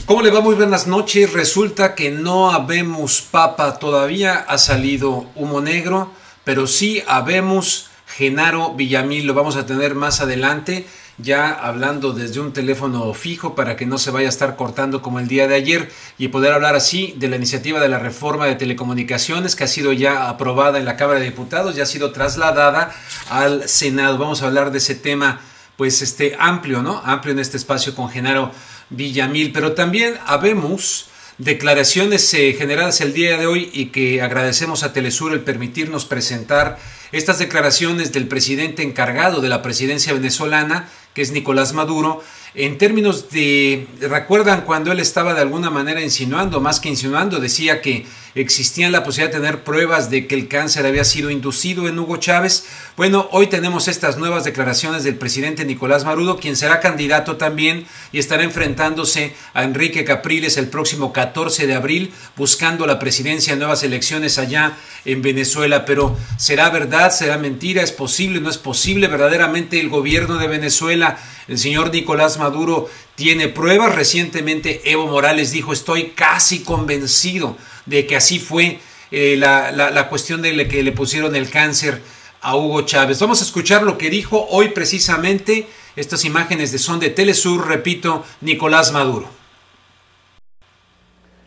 ¿Cómo le va? Muy buenas noches. Resulta que no habemos papa todavía, ha salido humo negro, pero sí habemos Genaro Villamil. Lo vamos a tener más adelante, ya hablando desde un teléfono fijo para que no se vaya a estar cortando como el día de ayer y poder hablar así de la iniciativa de la reforma de telecomunicaciones que ha sido ya aprobada en la Cámara de Diputados, ya ha sido trasladada al Senado. Vamos a hablar de ese tema pues amplio, ¿no? Amplio en este espacio con Genaro Villamil, pero también habemos declaraciones generadas el día de hoy y que agradecemos a Telesur el permitirnos presentar estas declaraciones del presidente encargado de la presidencia venezolana, que es Nicolás Maduro, en términos de, ¿recuerdan cuando él estaba de alguna manera insinuando, más que insinuando, decía que existía la posibilidad de tener pruebas de que el cáncer había sido inducido en Hugo Chávez? Bueno, hoy tenemos estas nuevas declaraciones del presidente Nicolás Maduro, quien será candidato también y estará enfrentándose a Enrique Capriles el próximo 14 de abril, buscando la presidencia en nuevas elecciones allá en Venezuela. Pero ¿será verdad? ¿Será mentira? ¿Es posible? ¿No es posible? ¿Verdaderamente el gobierno de Venezuela, el señor Nicolás Maduro, tiene pruebas? Recientemente Evo Morales dijo: estoy casi convencido de que así fue la cuestión de que le pusieron el cáncer a Hugo Chávez. Vamos a escuchar lo que dijo hoy precisamente. Estas imágenes son de Telesur, repito, Nicolás Maduro.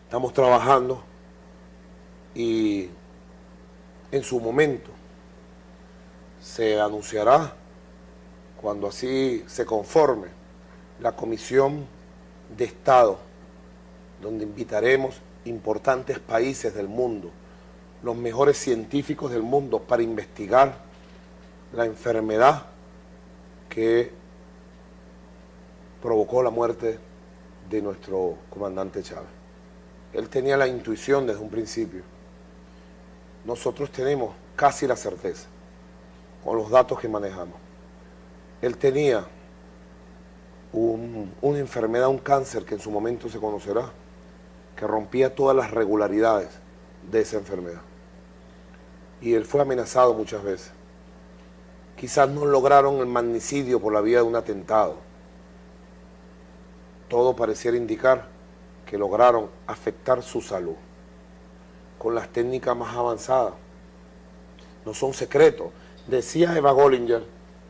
Estamos trabajando y en su momento se anunciará, cuando así se conforme, la Comisión de Estado, donde invitaremos importantes países del mundo, los mejores científicos del mundo, para investigar la enfermedad que provocó la muerte de nuestro comandante Chávez. Él tenía la intuición desde un principio. Nosotros tenemos casi la certeza, con los datos que manejamos. Él tenía una enfermedad, un cáncer que en su momento se conocerá, que rompía todas las regularidades de esa enfermedad. Y él fue amenazado muchas veces. Quizás no lograron el magnicidio por la vía de un atentado. Todo pareciera indicar que lograron afectar su salud con las técnicas más avanzadas. No son secretos. Decía Eva Gollinger,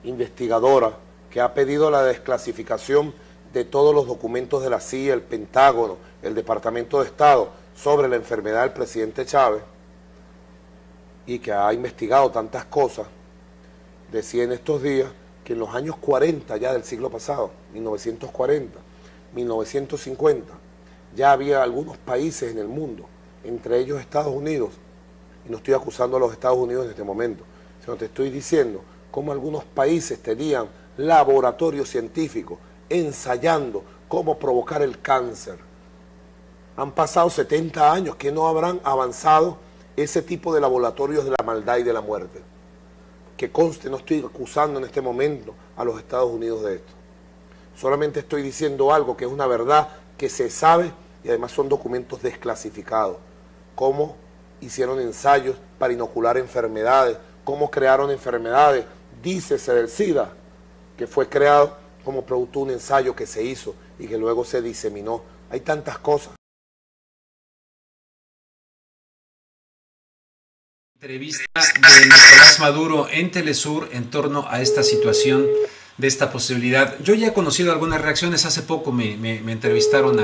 investigadora, que ha pedido la desclasificación de todos los documentos de la CIA, el Pentágono, el Departamento de Estado, sobre la enfermedad del presidente Chávez, y que ha investigado tantas cosas. Decía en estos días que en los años 40 ya del siglo pasado, 1940, 1950, ya había algunos países en el mundo, entre ellos Estados Unidos, y no estoy acusando a los Estados Unidos en este momento, sino te estoy diciendo cómo algunos países tenían laboratorios científicos ensayando cómo provocar el cáncer. Han pasado 70 años, que no habrán avanzado ese tipo de laboratorios de la maldad y de la muerte. Que conste, no estoy acusando en este momento a los Estados Unidos de esto. Solamente estoy diciendo algo que es una verdad que se sabe y además son documentos desclasificados. Cómo hicieron ensayos para inocular enfermedades, cómo crearon enfermedades. Dícese del SIDA, que fue creado como producto de un ensayo que se hizo y que luego se diseminó. Hay tantas cosas. Entrevista de Nicolás Maduro en Telesur en torno a esta situación, de esta posibilidad. Yo ya he conocido algunas reacciones. Hace poco me entrevistaron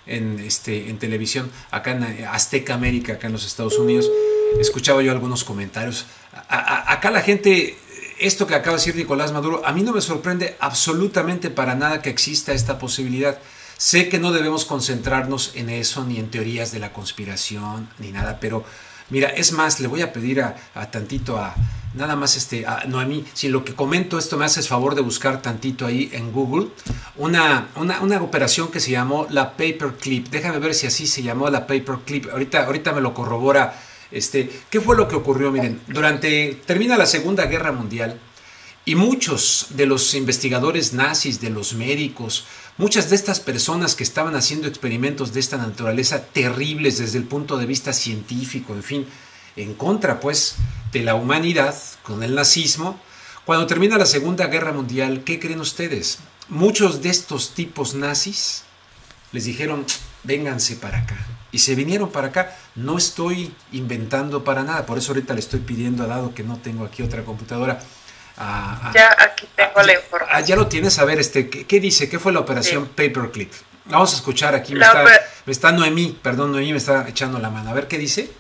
en televisión, acá en Azteca América, acá en los Estados Unidos. Escuchaba yo algunos comentarios. Acá la gente, esto que acaba de decir Nicolás Maduro, a mí no me sorprende absolutamente para nada que exista esta posibilidad. Sé que no debemos concentrarnos en eso, ni en teorías de la conspiración, ni nada, pero mira, es más, le voy a pedir nada más a Noemí, si lo que comento esto me haces favor de buscar tantito ahí en Google, una operación que se llamó la Paperclip. Déjame ver si así se llamó la Paperclip. Ahorita me lo corrobora. ¿Qué fue lo que ocurrió? Miren, termina la Segunda Guerra Mundial y muchos de los investigadores nazis, de los médicos, muchas de estas personas que estaban haciendo experimentos de esta naturaleza terribles desde el punto de vista científico, en fin, en contra pues de la humanidad con el nazismo, cuando termina la Segunda Guerra Mundial, ¿qué creen ustedes? Muchos de estos tipos nazis les dijeron, vénganse para acá. Y se vinieron para acá. No estoy inventando para nada, por eso ahorita le estoy pidiendo a Dado, que no tengo aquí otra computadora. Ya aquí tengo la información. Ya lo tienes. A ver, ¿qué dice? ¿Qué fue la operación Paperclip? Vamos a escuchar aquí. Me está Noemí, perdón, Noemí me está echando la mano. A ver, ¿qué dice?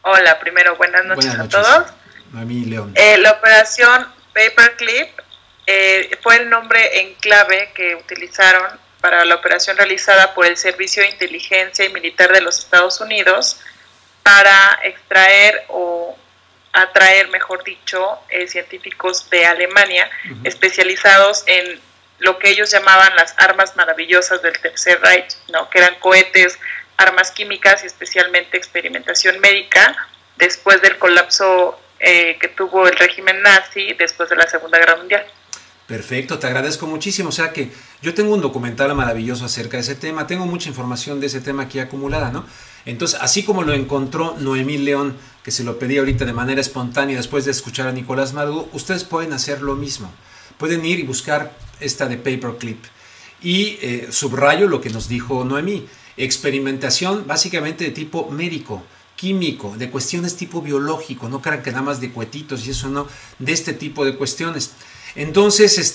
Hola, primero, buenas noches a todos. Noemí León. La operación Paperclip fue el nombre en clave que utilizaron para la operación realizada por el Servicio de Inteligencia y Militar de los Estados Unidos para extraer o atraer, mejor dicho, científicos de Alemania especializados en lo que ellos llamaban las armas maravillosas del Tercer Reich, ¿no? Que eran cohetes, armas químicas y especialmente experimentación médica después del colapso que tuvo el régimen nazi después de la Segunda Guerra Mundial. Perfecto, te agradezco muchísimo. O sea que yo tengo un documental maravilloso acerca de ese tema, tengo mucha información de ese tema aquí acumulada, ¿no? Entonces, así como lo encontró Noemí León, que se lo pedí ahorita de manera espontánea después de escuchar a Nicolás Maduro, ustedes pueden hacer lo mismo. Pueden ir y buscar esta de Paperclip. Y subrayo lo que nos dijo Noemí, experimentación básicamente de tipo médico, químico, de cuestiones tipo biológico, no crean que nada más de cuetitos y eso no, de este tipo de cuestiones. Entonces,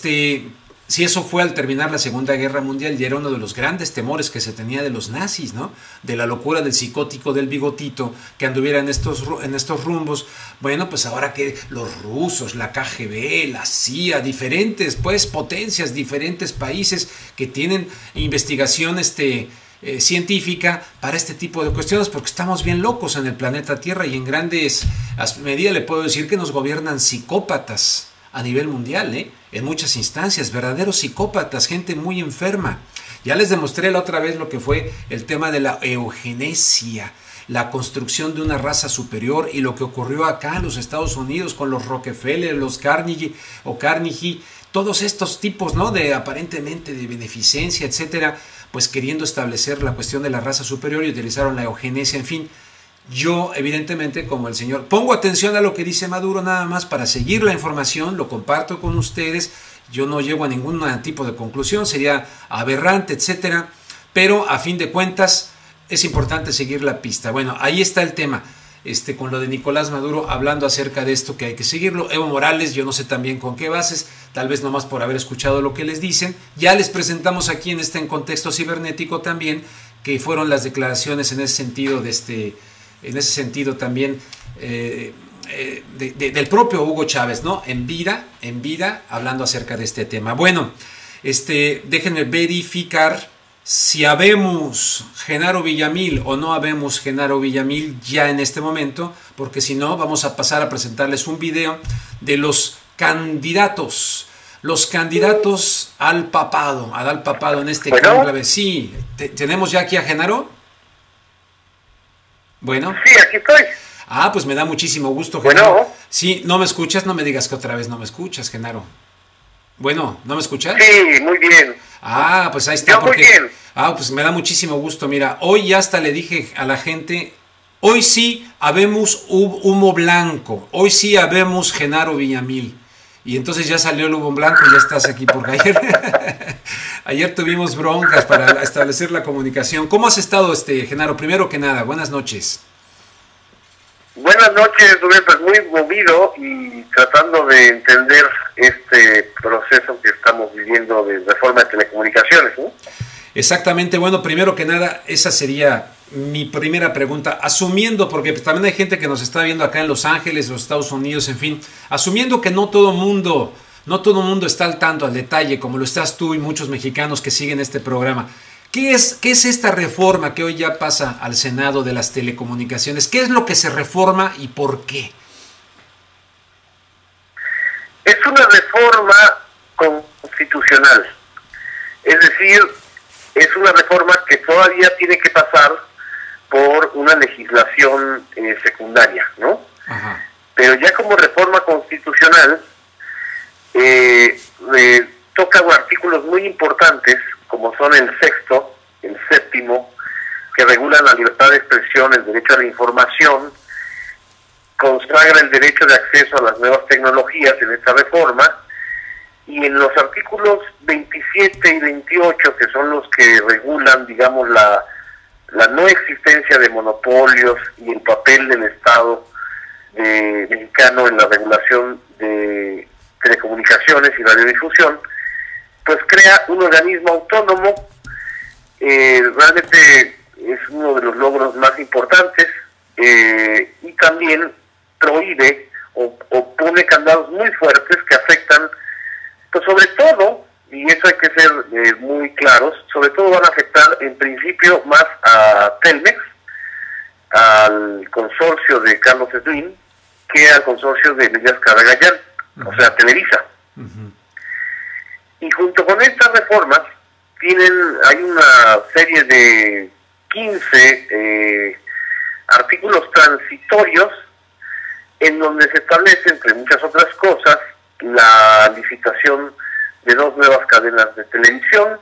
si eso fue al terminar la Segunda Guerra Mundial, y era uno de los grandes temores que se tenía de los nazis, ¿no? De la locura del psicótico del bigotito que anduviera en estos rumbos. Bueno, pues ahora que los rusos, la KGB, la CIA, diferentes pues potencias, diferentes países que tienen investigación científica para este tipo de cuestiones, porque estamos bien locos en el planeta Tierra y en grandes medidas le puedo decir que nos gobiernan psicópatas a nivel mundial, en muchas instancias, verdaderos psicópatas, gente muy enferma. Ya les demostré la otra vez lo que fue el tema de la eugenesia, la construcción de una raza superior y lo que ocurrió acá en los Estados Unidos con los Rockefeller, los Carnegie, todos estos tipos, ¿no? De aparentemente de beneficencia, etcétera, pues queriendo establecer la cuestión de la raza superior y utilizaron la eugenesia, en fin. Yo, evidentemente, como el señor, pongo atención a lo que dice Maduro nada más para seguir la información, lo comparto con ustedes, yo no llego a ningún tipo de conclusión, sería aberrante, etcétera, pero a fin de cuentas es importante seguir la pista. Bueno, ahí está el tema, con lo de Nicolás Maduro, hablando acerca de esto que hay que seguirlo. Evo Morales, yo no sé también con qué bases, tal vez nomás por haber escuchado lo que les dicen. Ya les presentamos aquí en contexto cibernético también, que fueron las declaraciones en ese sentido en ese sentido también del propio Hugo Chávez, ¿no? En vida, hablando acerca de este tema. Bueno, déjenme verificar si habemos Genaro Villamil o no habemos Genaro Villamil ya en este momento, porque si no, vamos a pasar a presentarles un video de los candidatos al papado en este cónclave. Sí, ¿tenemos ya aquí a Genaro? Bueno. Sí, aquí estoy. Pues me da muchísimo gusto, Genaro. Bueno. Sí, ¿no me escuchas? No me digas que otra vez no me escuchas, Genaro. Bueno, ¿no me escuchas? Sí, muy bien. Pues ahí está. Yo muy bien. Pues me da muchísimo gusto. Mira, hoy ya hasta le dije a la gente, hoy sí habemos humo blanco, hoy sí habemos Genaro Villamil. Y entonces ya salió el humo blanco y ya estás aquí, porque ayer tuvimos broncas para establecer la comunicación. ¿Cómo has estado, Genaro? Primero que nada, buenas noches. Buenas noches, Rubén, pues muy movido y tratando de entender este proceso que estamos viviendo de reforma de telecomunicaciones, ¿no? Exactamente, bueno, primero que nada, esa sería mi primera pregunta, asumiendo, porque también hay gente que nos está viendo acá en Los Ángeles, los Estados Unidos, en fin, asumiendo que no todo mundo está al tanto, al detalle, como lo estás tú y muchos mexicanos que siguen este programa. ¿Qué es esta reforma que hoy ya pasa al Senado de las telecomunicaciones? ¿Qué es lo que se reforma y por qué? Es una reforma constitucional, es decir, es una reforma que todavía tiene que pasar por una legislación secundaria, ¿no? Ajá. Pero ya como reforma constitucional toca artículos muy importantes, como son el 6º, el 7º, que regulan la libertad de expresión, el derecho a la información, consagra el derecho de acceso a las nuevas tecnologías en esta reforma, y en los artículos 27 27 y 28, que son los que regulan, digamos, la no existencia de monopolios y el papel del Estado mexicano en la regulación de telecomunicaciones y radiodifusión, pues crea un organismo autónomo. Realmente es uno de los logros más importantes, y también prohíbe o pone candados muy fuertes que afectan, pues sobre todo, y eso hay que ser muy claros, sobre todo van a afectar en principio más a Telmex, al consorcio de Carlos Slim, que al consorcio de Elías Caragallán, o sea, Televisa. Y junto con estas reformas hay una serie de 15 artículos transitorios en donde se establece, entre muchas otras cosas, la licitación de 2 nuevas cadenas de televisión,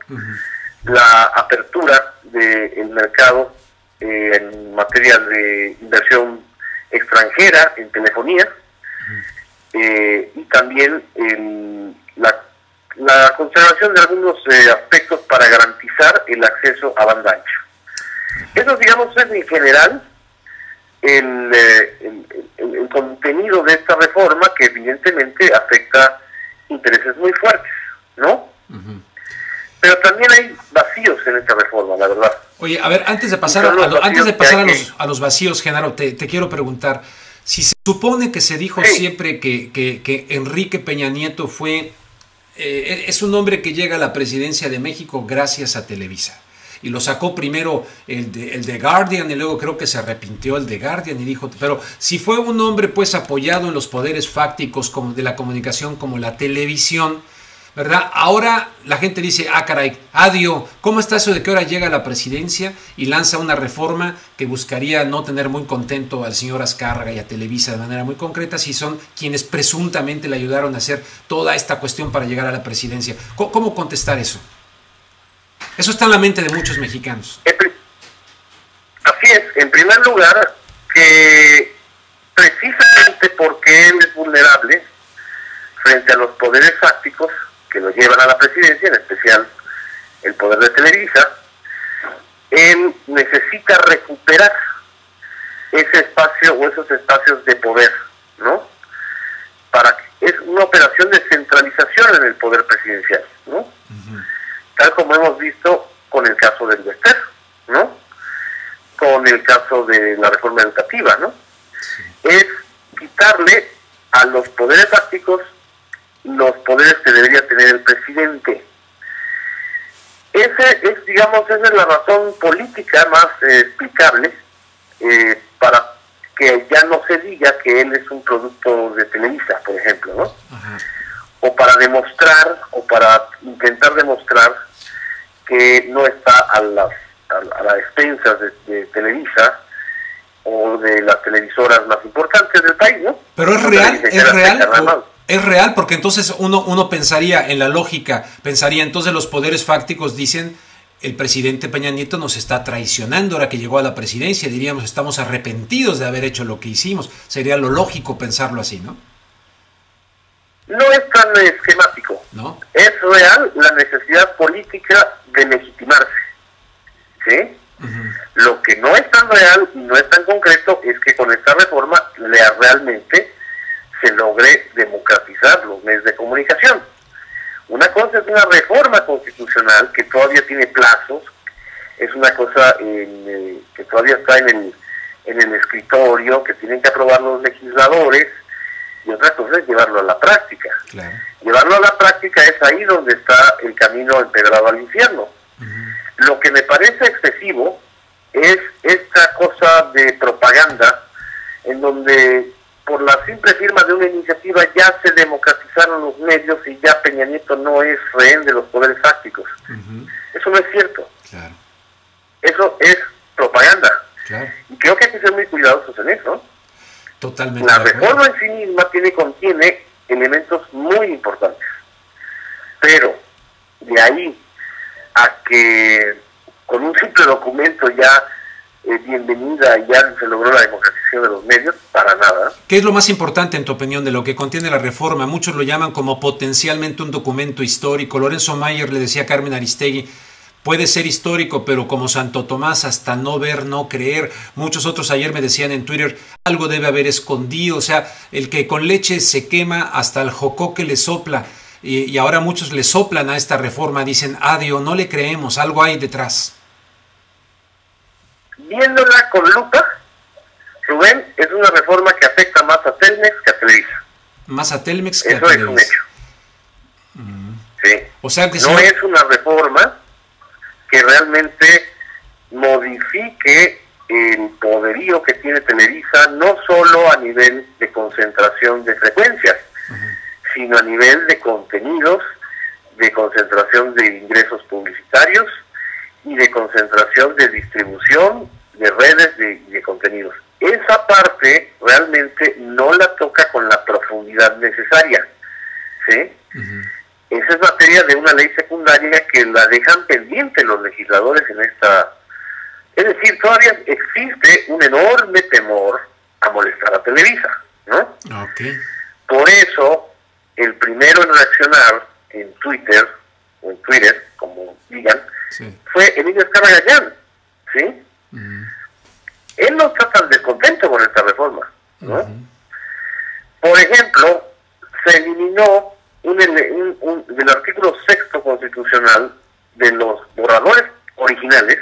la apertura del mercado en materia de inversión extranjera en telefonía, y también la conservación de algunos aspectos para garantizar el acceso a banda ancha. Eso, digamos, es en general el contenido de esta reforma, que evidentemente afecta intereses muy fuertes, ¿no? Pero también hay vacíos en esta reforma, la verdad. Oye, a ver, antes de pasar a los vacíos, Genaro, te quiero preguntar, si se supone que se dijo siempre que Enrique Peña Nieto es un hombre que llega a la presidencia de México gracias a Televisa, y lo sacó primero el de Guardian, y luego creo que se arrepintió el de Guardian y dijo, pero si fue un hombre pues apoyado en los poderes fácticos como de la comunicación, como la televisión, ¿verdad? Ahora la gente dice, caray, adiós, ¿cómo está eso de que ahora llega a la presidencia y lanza una reforma que buscaría no tener muy contento al señor Azcárraga y a Televisa de manera muy concreta, si son quienes presuntamente le ayudaron a hacer toda esta cuestión para llegar a la presidencia? ¿Cómo contestar eso? Eso está en la mente de muchos mexicanos. Así es, en primer lugar, que precisamente porque él es vulnerable frente a los poderes fácticos que lo llevan a la presidencia, en especial el poder de Televisa, él necesita recuperar ese espacio o esos espacios de poder, ¿no? Es una operación de centralización en el poder presidencial, ¿no? Tal como hemos visto con el caso del Bester, ¿no? Con el caso de la reforma educativa, ¿no? Es quitarle a los poderes fácticos los poderes que debería tener el presidente. Esa es la razón política más explicable, para que ya no se diga que él es un producto de Televisa, por ejemplo, ¿no? O para demostrar, o para intentar demostrar que no está a las expensas de Televisa o de las televisoras más importantes del país, ¿no? Pero es real, porque entonces uno pensaría, en la lógica, entonces los poderes fácticos dicen, el presidente Peña Nieto nos está traicionando ahora que llegó a la presidencia, diríamos, estamos arrepentidos de haber hecho lo que hicimos. Sería lo lógico pensarlo así, ¿no? No es tan esquemático. ¿No? Es real la necesidad política de legitimarse, ¿sí? Lo que no es tan real y no es tan concreto es que con esta reforma realmente se logre democratizar los medios de comunicación. Una cosa es una reforma constitucional que todavía tiene plazos, es una cosa que todavía está en el escritorio, que tienen que aprobar los legisladores, y otra cosa es llevarlo a la práctica. Claro. Llevarlo a la práctica es ahí donde está el camino empedrado al infierno. Lo que me parece excesivo es esta cosa de propaganda en donde por la simple firma de una iniciativa ya se democratizaron los medios y ya Peña Nieto no es rehén de los poderes fácticos. Eso no es cierto. Claro. Eso es propaganda. Claro. Y creo que hay que ser muy cuidadosos en eso. Totalmente. La reforma en sí misma contiene elementos muy importantes, pero de ahí a que con un simple documento ya bienvenida y ya se logró la democratización de los medios, para nada. ¿Qué es lo más importante en tu opinión de lo que contiene la reforma? Muchos lo llaman como potencialmente un documento histórico. Lorenzo Mayer le decía a Carmen Aristegui, puede ser histórico, pero como Santo Tomás, hasta no ver, no creer. Muchos otros ayer me decían en Twitter, algo debe haber escondido. O sea, el que con leche se quema, hasta el jocoque le sopla. Y ahora muchos le soplan a esta reforma, dicen, adiós, no le creemos, algo hay detrás. Viéndola con lupa, Rubén, es una reforma que afecta más a Telmex que a Televisa. Más a Telmex que eso a Televisa. Es un hecho. Sí. O sea que no es una reforma que realmente modifique el poderío que tiene Televisa, no solo a nivel de concentración de frecuencias, sino a nivel de contenidos, de concentración de ingresos publicitarios y de concentración de distribución de redes de contenidos. Esa parte realmente no la toca con la profundidad necesaria, ¿sí? Esa es materia de una ley secundaria que la dejan pendiente los legisladores en esta... Es decir, todavía existe un enorme temor a molestar a Televisa, ¿no? Por eso, el primero en reaccionar en Twitter, o en Twitter, como digan, fue Emilio Azcárraga, ¿sí? Él no está tan descontento con esta reforma, ¿no? Por ejemplo, se eliminó del artículo 6º constitucional, de los borradores originales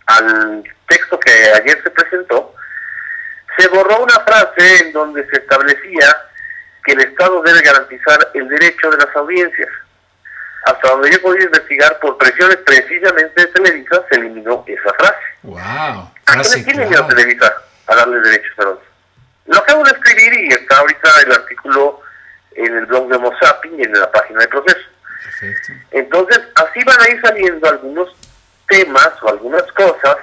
al texto que ayer se presentó, se borró una frase en donde se establecía que el Estado debe garantizar el derecho de las audiencias. Hasta donde yo podía investigar, por presiones precisamente de Televisa, se eliminó esa frase. ¡Wow! ¿A qué le tiene miedo Televisa a darle derechos a los? Lo acabo de escribir y está ahorita el artículo en el blog de Homo Sapiens y en la página de Proceso. Perfecto. Entonces, así van a ir saliendo algunos temas o algunas cosas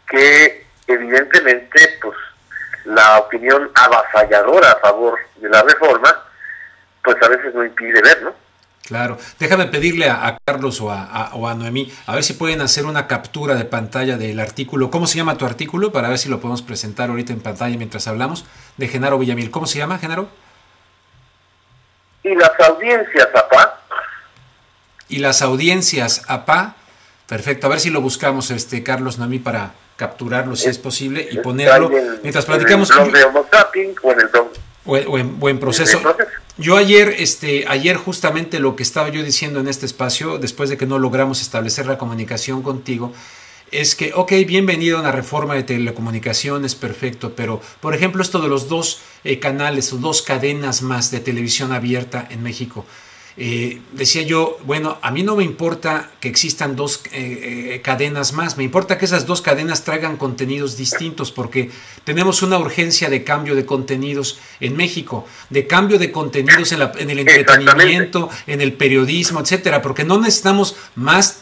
que evidentemente, pues, la opinión avasalladora a favor de la reforma, pues a veces no impide ver, ¿no? Claro. Déjame pedirle a Carlos o a Noemí, a ver si pueden hacer una captura de pantalla del artículo. ¿Cómo se llama tu artículo? Para ver si lo podemos presentar ahorita en pantalla mientras hablamos. De Genaro Villamil. ¿Cómo se llama, Genaro? Y las audiencias, papá. Y las audiencias, apá. Perfecto. A ver si lo buscamos, Carlos, Noemí, para capturarlo si es posible y ponerlo mientras platicamos. En el blog de Homo Sapiens o en el blog. O en Proceso. Yo ayer justamente lo que estaba yo diciendo en este espacio, después de que no logramos establecer la comunicación contigo, es que, ok, bienvenido a una reforma de telecomunicaciones, perfecto, pero, por ejemplo, esto de los dos canales o dos cadenas más de televisión abierta en México, decía yo, bueno, a mí no me importa que existan dos cadenas más, me importa que esas dos cadenas traigan contenidos distintos, porque tenemos una urgencia de cambio de contenidos en México, de cambio de contenidos en el entretenimiento, en el periodismo, etcétera, porque no necesitamos más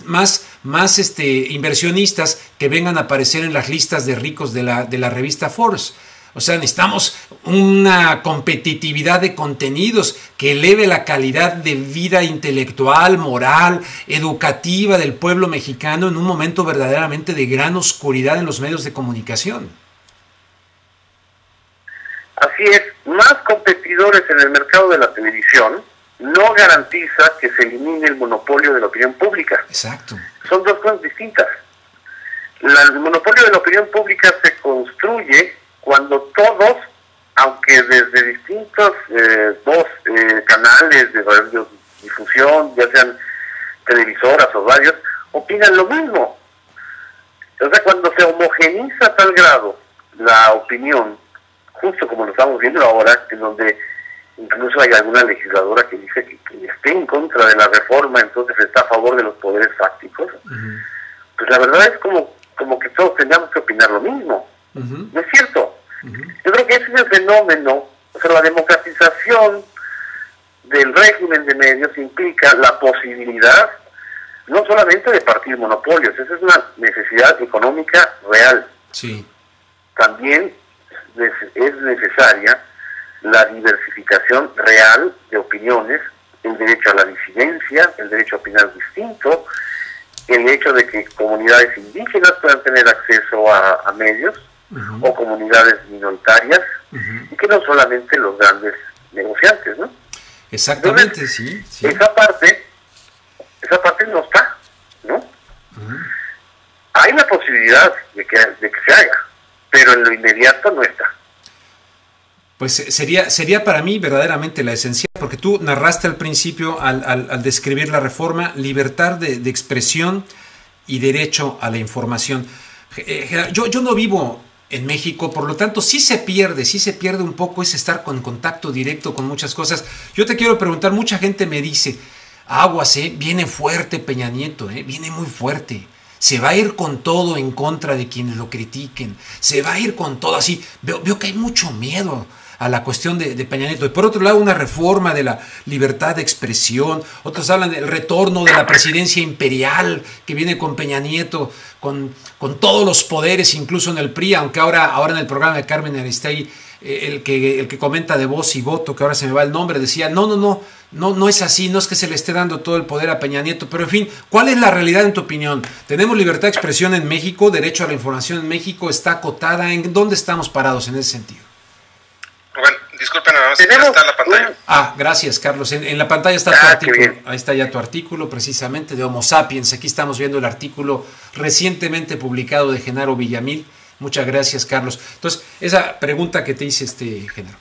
inversionistas que vengan a aparecer en las listas de ricos de la revista Forbes. O sea, necesitamos una competitividad de contenidos que eleve la calidad de vida intelectual, moral, educativa del pueblo mexicano en un momento verdaderamente de gran oscuridad en los medios de comunicación. Así es, más competidores en el mercado de la televisión no garantiza que se elimine el monopolio de la opinión pública. Exacto. Son dos cosas distintas. El monopolio de la opinión pública se construye cuando todos, aunque desde distintos canales de radiodifusión, ya sean televisoras o radios, opinan lo mismo. O sea, cuando se homogeniza a tal grado la opinión, justo como lo estamos viendo ahora, en donde incluso hay alguna legisladora que dice que esté en contra de la reforma, entonces está a favor de los poderes fácticos, pues la verdad es como que todos tengamos que opinar lo mismo. ¿No es cierto? Yo creo que ese es el fenómeno. O sea, la democratización del régimen de medios implica la posibilidad no solamente de partir monopolios, esa es una necesidad económica real. Sí. También es necesaria la diversificación real de opiniones, el derecho a la disidencia, el derecho a opinar distinto, el hecho de que comunidades indígenas puedan tener acceso a medios, o comunidades minoritarias, y que no solamente los grandes negociantes, ¿no? Exactamente. Entonces, sí. Esa parte no está, ¿no? Hay la posibilidad de que se haga, pero en lo inmediato no está. Pues sería para mí verdaderamente la esencial, porque tú narraste al principio, al describir la reforma, libertad de expresión y derecho a la información. Yo no vivo en México, por lo tanto sí se pierde un poco ese estar con contacto directo con muchas cosas. Yo te quiero preguntar, mucha gente me dice, aguas, viene fuerte Peña Nieto, viene muy fuerte. Se va a ir con todo en contra de quienes lo critiquen. Se va a ir con todo así. Veo que hay mucho miedo a la cuestión de Peña Nieto. Y por otro lado, una reforma de la libertad de expresión. Otros hablan del retorno de la presidencia imperial que viene con Peña Nieto, con todos los poderes, incluso en el PRI, aunque ahora en el programa de Carmen Aristegui, el que comenta de Voz y Voto, que ahora se me va el nombre, decía, no es así, no es que se le esté dando todo el poder a Peña Nieto, pero en fin, ¿cuál es la realidad en tu opinión? ¿Tenemos libertad de expresión en México? ¿Derecho a la información en México? ¿Está acotada? ¿En dónde estamos parados en ese sentido? Rubén, disculpen, nada más, ya está en la pantalla. Gracias, Carlos. En la pantalla está tu artículo. Ahí está ya tu artículo, precisamente, de Homo Sapiens. Aquí estamos viendo el artículo recientemente publicado de Genaro Villamil. Muchas gracias, Carlos. Entonces, esa pregunta que te hice, Genaro.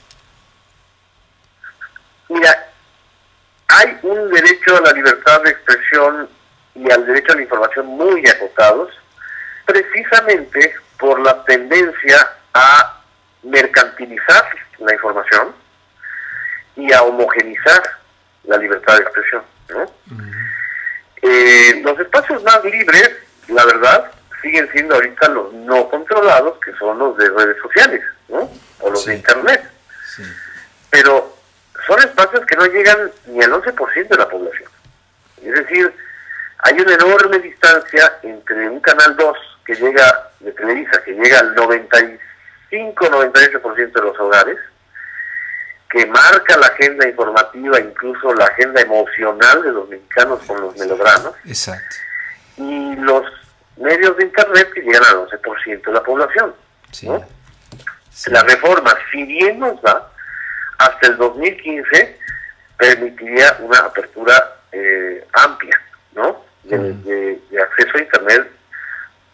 Mira, hay un derecho a la libertad de expresión y al derecho a la información muy acotados, precisamente por la tendencia a mercantilizar la información y a homogenizar la libertad de expresión, ¿no? Los espacios más libres, la verdad, siguen siendo ahorita los no controlados, que son los de redes sociales, ¿no? O los de internet. Sí. Pero son espacios que no llegan ni al 11% de la población. Es decir, hay una enorme distancia entre un canal 2 que llega, de Televisa, que llega al 95-98% de los hogares, que marca la agenda informativa, incluso la agenda emocional de los mexicanos con los melodramas. Exacto. Y los medios de internet que llegan al 11% de la población, sí. ¿no? Sí. La reforma, si bien nos da, hasta el 2015 permitiría una apertura amplia, ¿no? De acceso a internet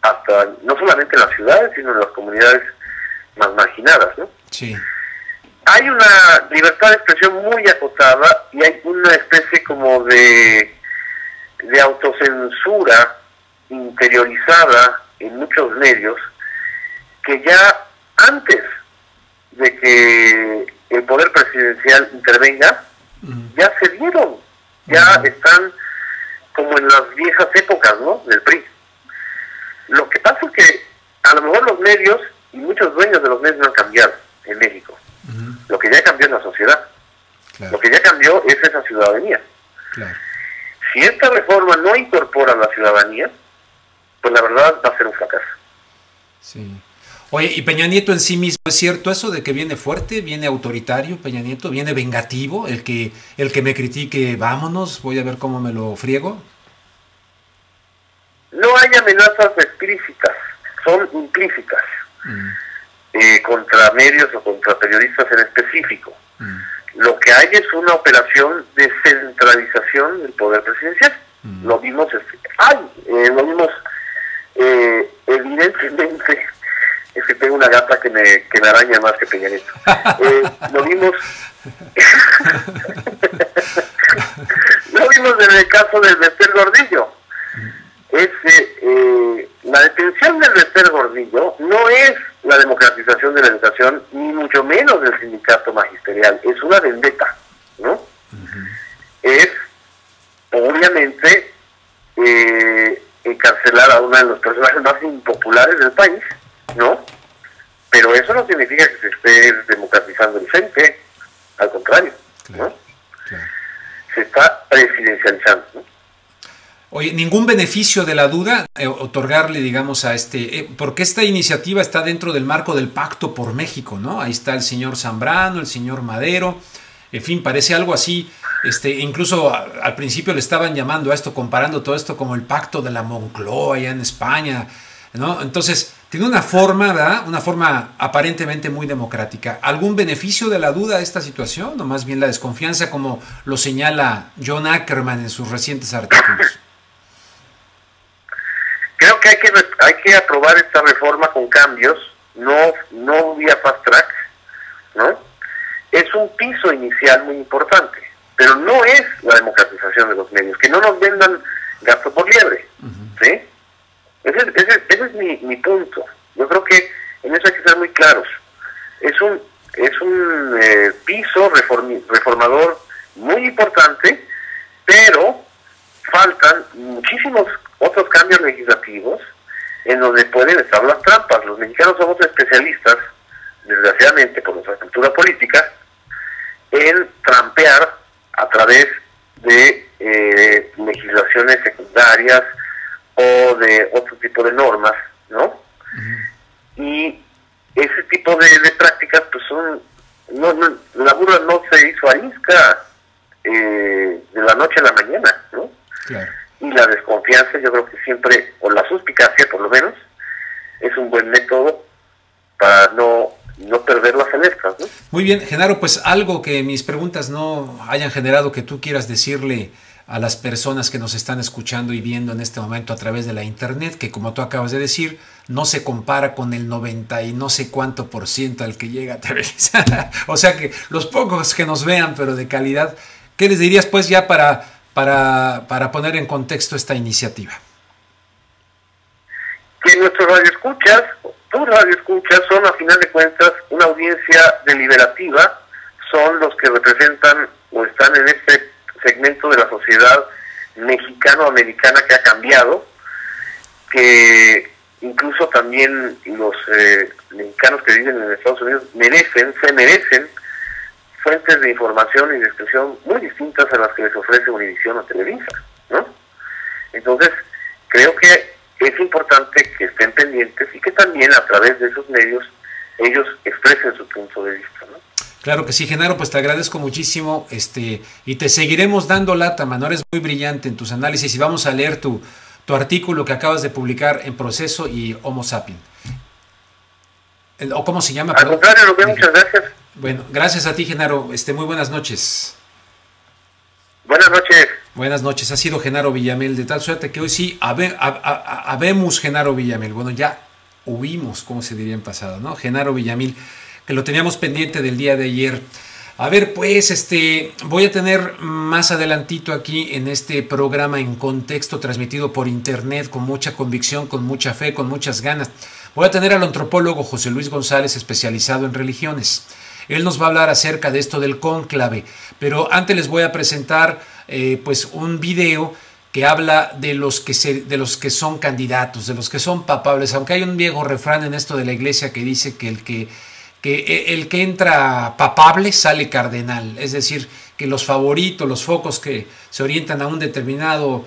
hasta, no solamente en las ciudades, sino en las comunidades más marginadas, ¿no? Sí. Hay una libertad de expresión muy acotada y hay una especie como de autocensura interiorizada en muchos medios que ya antes de que el poder presidencial intervenga, ya se dieron, ya están como en las viejas épocas, ¿no?, del PRI. Lo que pasa es que a lo mejor los medios y muchos dueños de los medios no han cambiado en México. Lo que ya cambió es la sociedad. Claro. Lo que ya cambió es esa ciudadanía. Claro. Si esta reforma no incorpora a la ciudadanía, pues la verdad va a ser un fracaso. Sí. Oye, ¿y Peña Nieto en sí mismo es cierto eso de que viene fuerte, viene autoritario Peña Nieto, viene vengativo, el que me critique, vámonos, voy a ver cómo me lo friego? No hay amenazas explícitas, son implícitas, contra medios o contra periodistas en específico. Lo que hay es una operación de centralización del poder presidencial. Lo vimos, evidentemente. Es que tengo una gata que me araña más que Peña Nieto. Lo vimos en el caso del Bester Gordillo. La detención del Bester Gordillo no es la democratización de la educación, ni mucho menos del sindicato magisterial. Es una vendetta, ¿no? Es, obviamente, encarcelar a uno de los personajes más impopulares del país, ¿no? Pero eso no significa que se esté democratizando el frente, al contrario, claro, ¿no? Claro. Se está presidencializando, ¿no? Oye, ¿ningún beneficio de la duda otorgarle, digamos, a porque esta iniciativa está dentro del marco del Pacto por México, ¿no? Ahí está el señor Zambrano, el señor Madero, En fin, parece algo así. Incluso al principio le estaban llamando a esto, comparando todo esto como el pacto de la Moncloa allá en España, ¿no? Entonces, tiene una forma, ¿verdad? Una forma aparentemente muy democrática. ¿Algún beneficio de la duda a esta situación o más bien la desconfianza, como lo señala John Ackerman en sus recientes artículos? Creo que hay que aprobar esta reforma con cambios, no vía fast track, ¿no? Es un piso inicial muy importante, pero no es la democratización de los medios, que no nos vendan gasto por liebre, ¿sí? Ese es mi punto. Yo creo que en eso hay que ser muy claros. Es un piso reformador muy importante, pero faltan muchísimos otros cambios legislativos en donde pueden estar las trampas. Los mexicanos somos especialistas, desgraciadamente por nuestra cultura política, en trampear a través de legislaciones secundarias o de otro tipo de normas, ¿no? Y ese tipo de prácticas, pues la burra no se hizo arisca de la noche a la mañana, ¿no? Claro. Y la desconfianza, yo creo que siempre, o la suspicacia por lo menos, es un buen método para no perder las celestas, ¿no? Muy bien, Genaro, pues algo que mis preguntas no hayan generado que tú quieras decirle a las personas que nos están escuchando y viendo en este momento a través de la internet, que como tú acabas de decir, no se compara con el 90 y no sé cuánto % al que llega a Televisa. O sea que los pocos que nos vean, pero de calidad, ¿qué les dirías pues ya para poner en contexto esta iniciativa? Que nuestros radioescuchas, tus radioescuchas, son a final de cuentas una audiencia deliberativa, son los que representan o están en este segmento de la sociedad mexicano-americana que ha cambiado, que incluso también los mexicanos que viven en Estados Unidos se merecen fuentes de información y de expresión muy distintas a las que les ofrece Univisión o Televisa, ¿no? Entonces, creo que es importante que estén pendientes y que también a través de esos medios ellos expresen su punto de vista, ¿no? Claro que sí, Genaro, pues te agradezco muchísimo y te seguiremos dando lata, mano. Eres muy brillante en tus análisis y vamos a leer tu artículo que acabas de publicar en Proceso y Homo Sapiens. ¿O cómo se llama? Al contrario, muchas gracias. Bueno, gracias a ti, Genaro. Muy buenas noches. Buenas noches. Buenas noches. Ha sido Genaro Villamil, de tal suerte que hoy sí habemos Genaro Villamil. Bueno, ya hubimos, como se diría en pasado, ¿no? Genaro Villamil, que lo teníamos pendiente del día de ayer. A ver, pues, voy a tener más adelantito aquí en este programa en contexto transmitido por internet con mucha convicción, con mucha fe, con muchas ganas. Voy a tener al antropólogo José Luis González, especializado en religiones. Él nos va a hablar acerca de esto del cónclave, pero antes les voy a presentar pues un video que habla de los que son candidatos, de los que son papables, aunque hay un viejo refrán en esto de la iglesia que dice que el que entra papable sale cardenal, es decir, que los favoritos, los focos que se orientan a un determinado,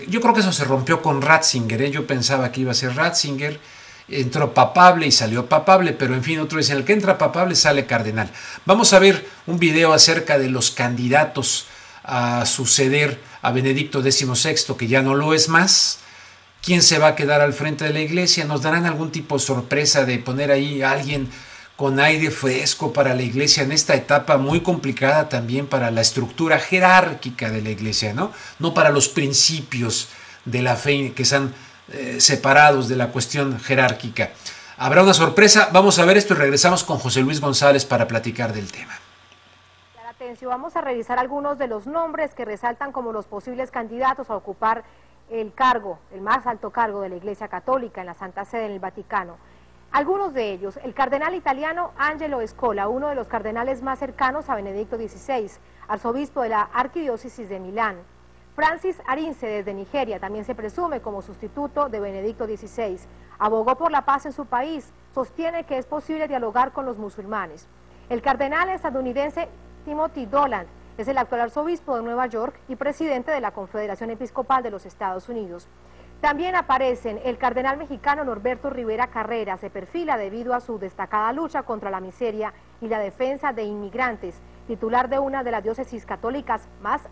yo creo que eso se rompió con Ratzinger, yo pensaba que iba a ser Ratzinger, entró papable y salió papable, pero en fin, otro dice, el que entra papable sale cardenal. Vamos a ver un video acerca de los candidatos a suceder a Benedicto XVI, que ya no lo es más. ¿Quién se va a quedar al frente de la iglesia? ¿Nos darán algún tipo de sorpresa de poner ahí a alguien con aire fresco para la iglesia en esta etapa muy complicada también para la estructura jerárquica de la iglesia, ¿no? No para los principios de la fe que están separados de la cuestión jerárquica? Habrá una sorpresa. Vamos a ver esto y regresamos con José Luis González para platicar del tema. Atención, vamos a revisar algunos de los nombres que resaltan como los posibles candidatos a ocupar el cargo, el más alto cargo de la Iglesia Católica en la Santa Sede en el Vaticano. Algunos de ellos: el cardenal italiano Angelo Scola, uno de los cardenales más cercanos a Benedicto XVI, arzobispo de la Arquidiócesis de Milán. Francis Arinze, desde Nigeria, también se presume como sustituto de Benedicto XVI. Abogó por la paz en su país, sostiene que es posible dialogar con los musulmanes. El cardenal estadounidense Timothy Dolan es el actual arzobispo de Nueva York y presidente de la Confederación Episcopal de los Estados Unidos. También aparecen el cardenal mexicano Norberto Rivera Carrera, se perfila debido a su destacada lucha contra la miseria y la defensa de inmigrantes. titular de una de las diócesis católicas más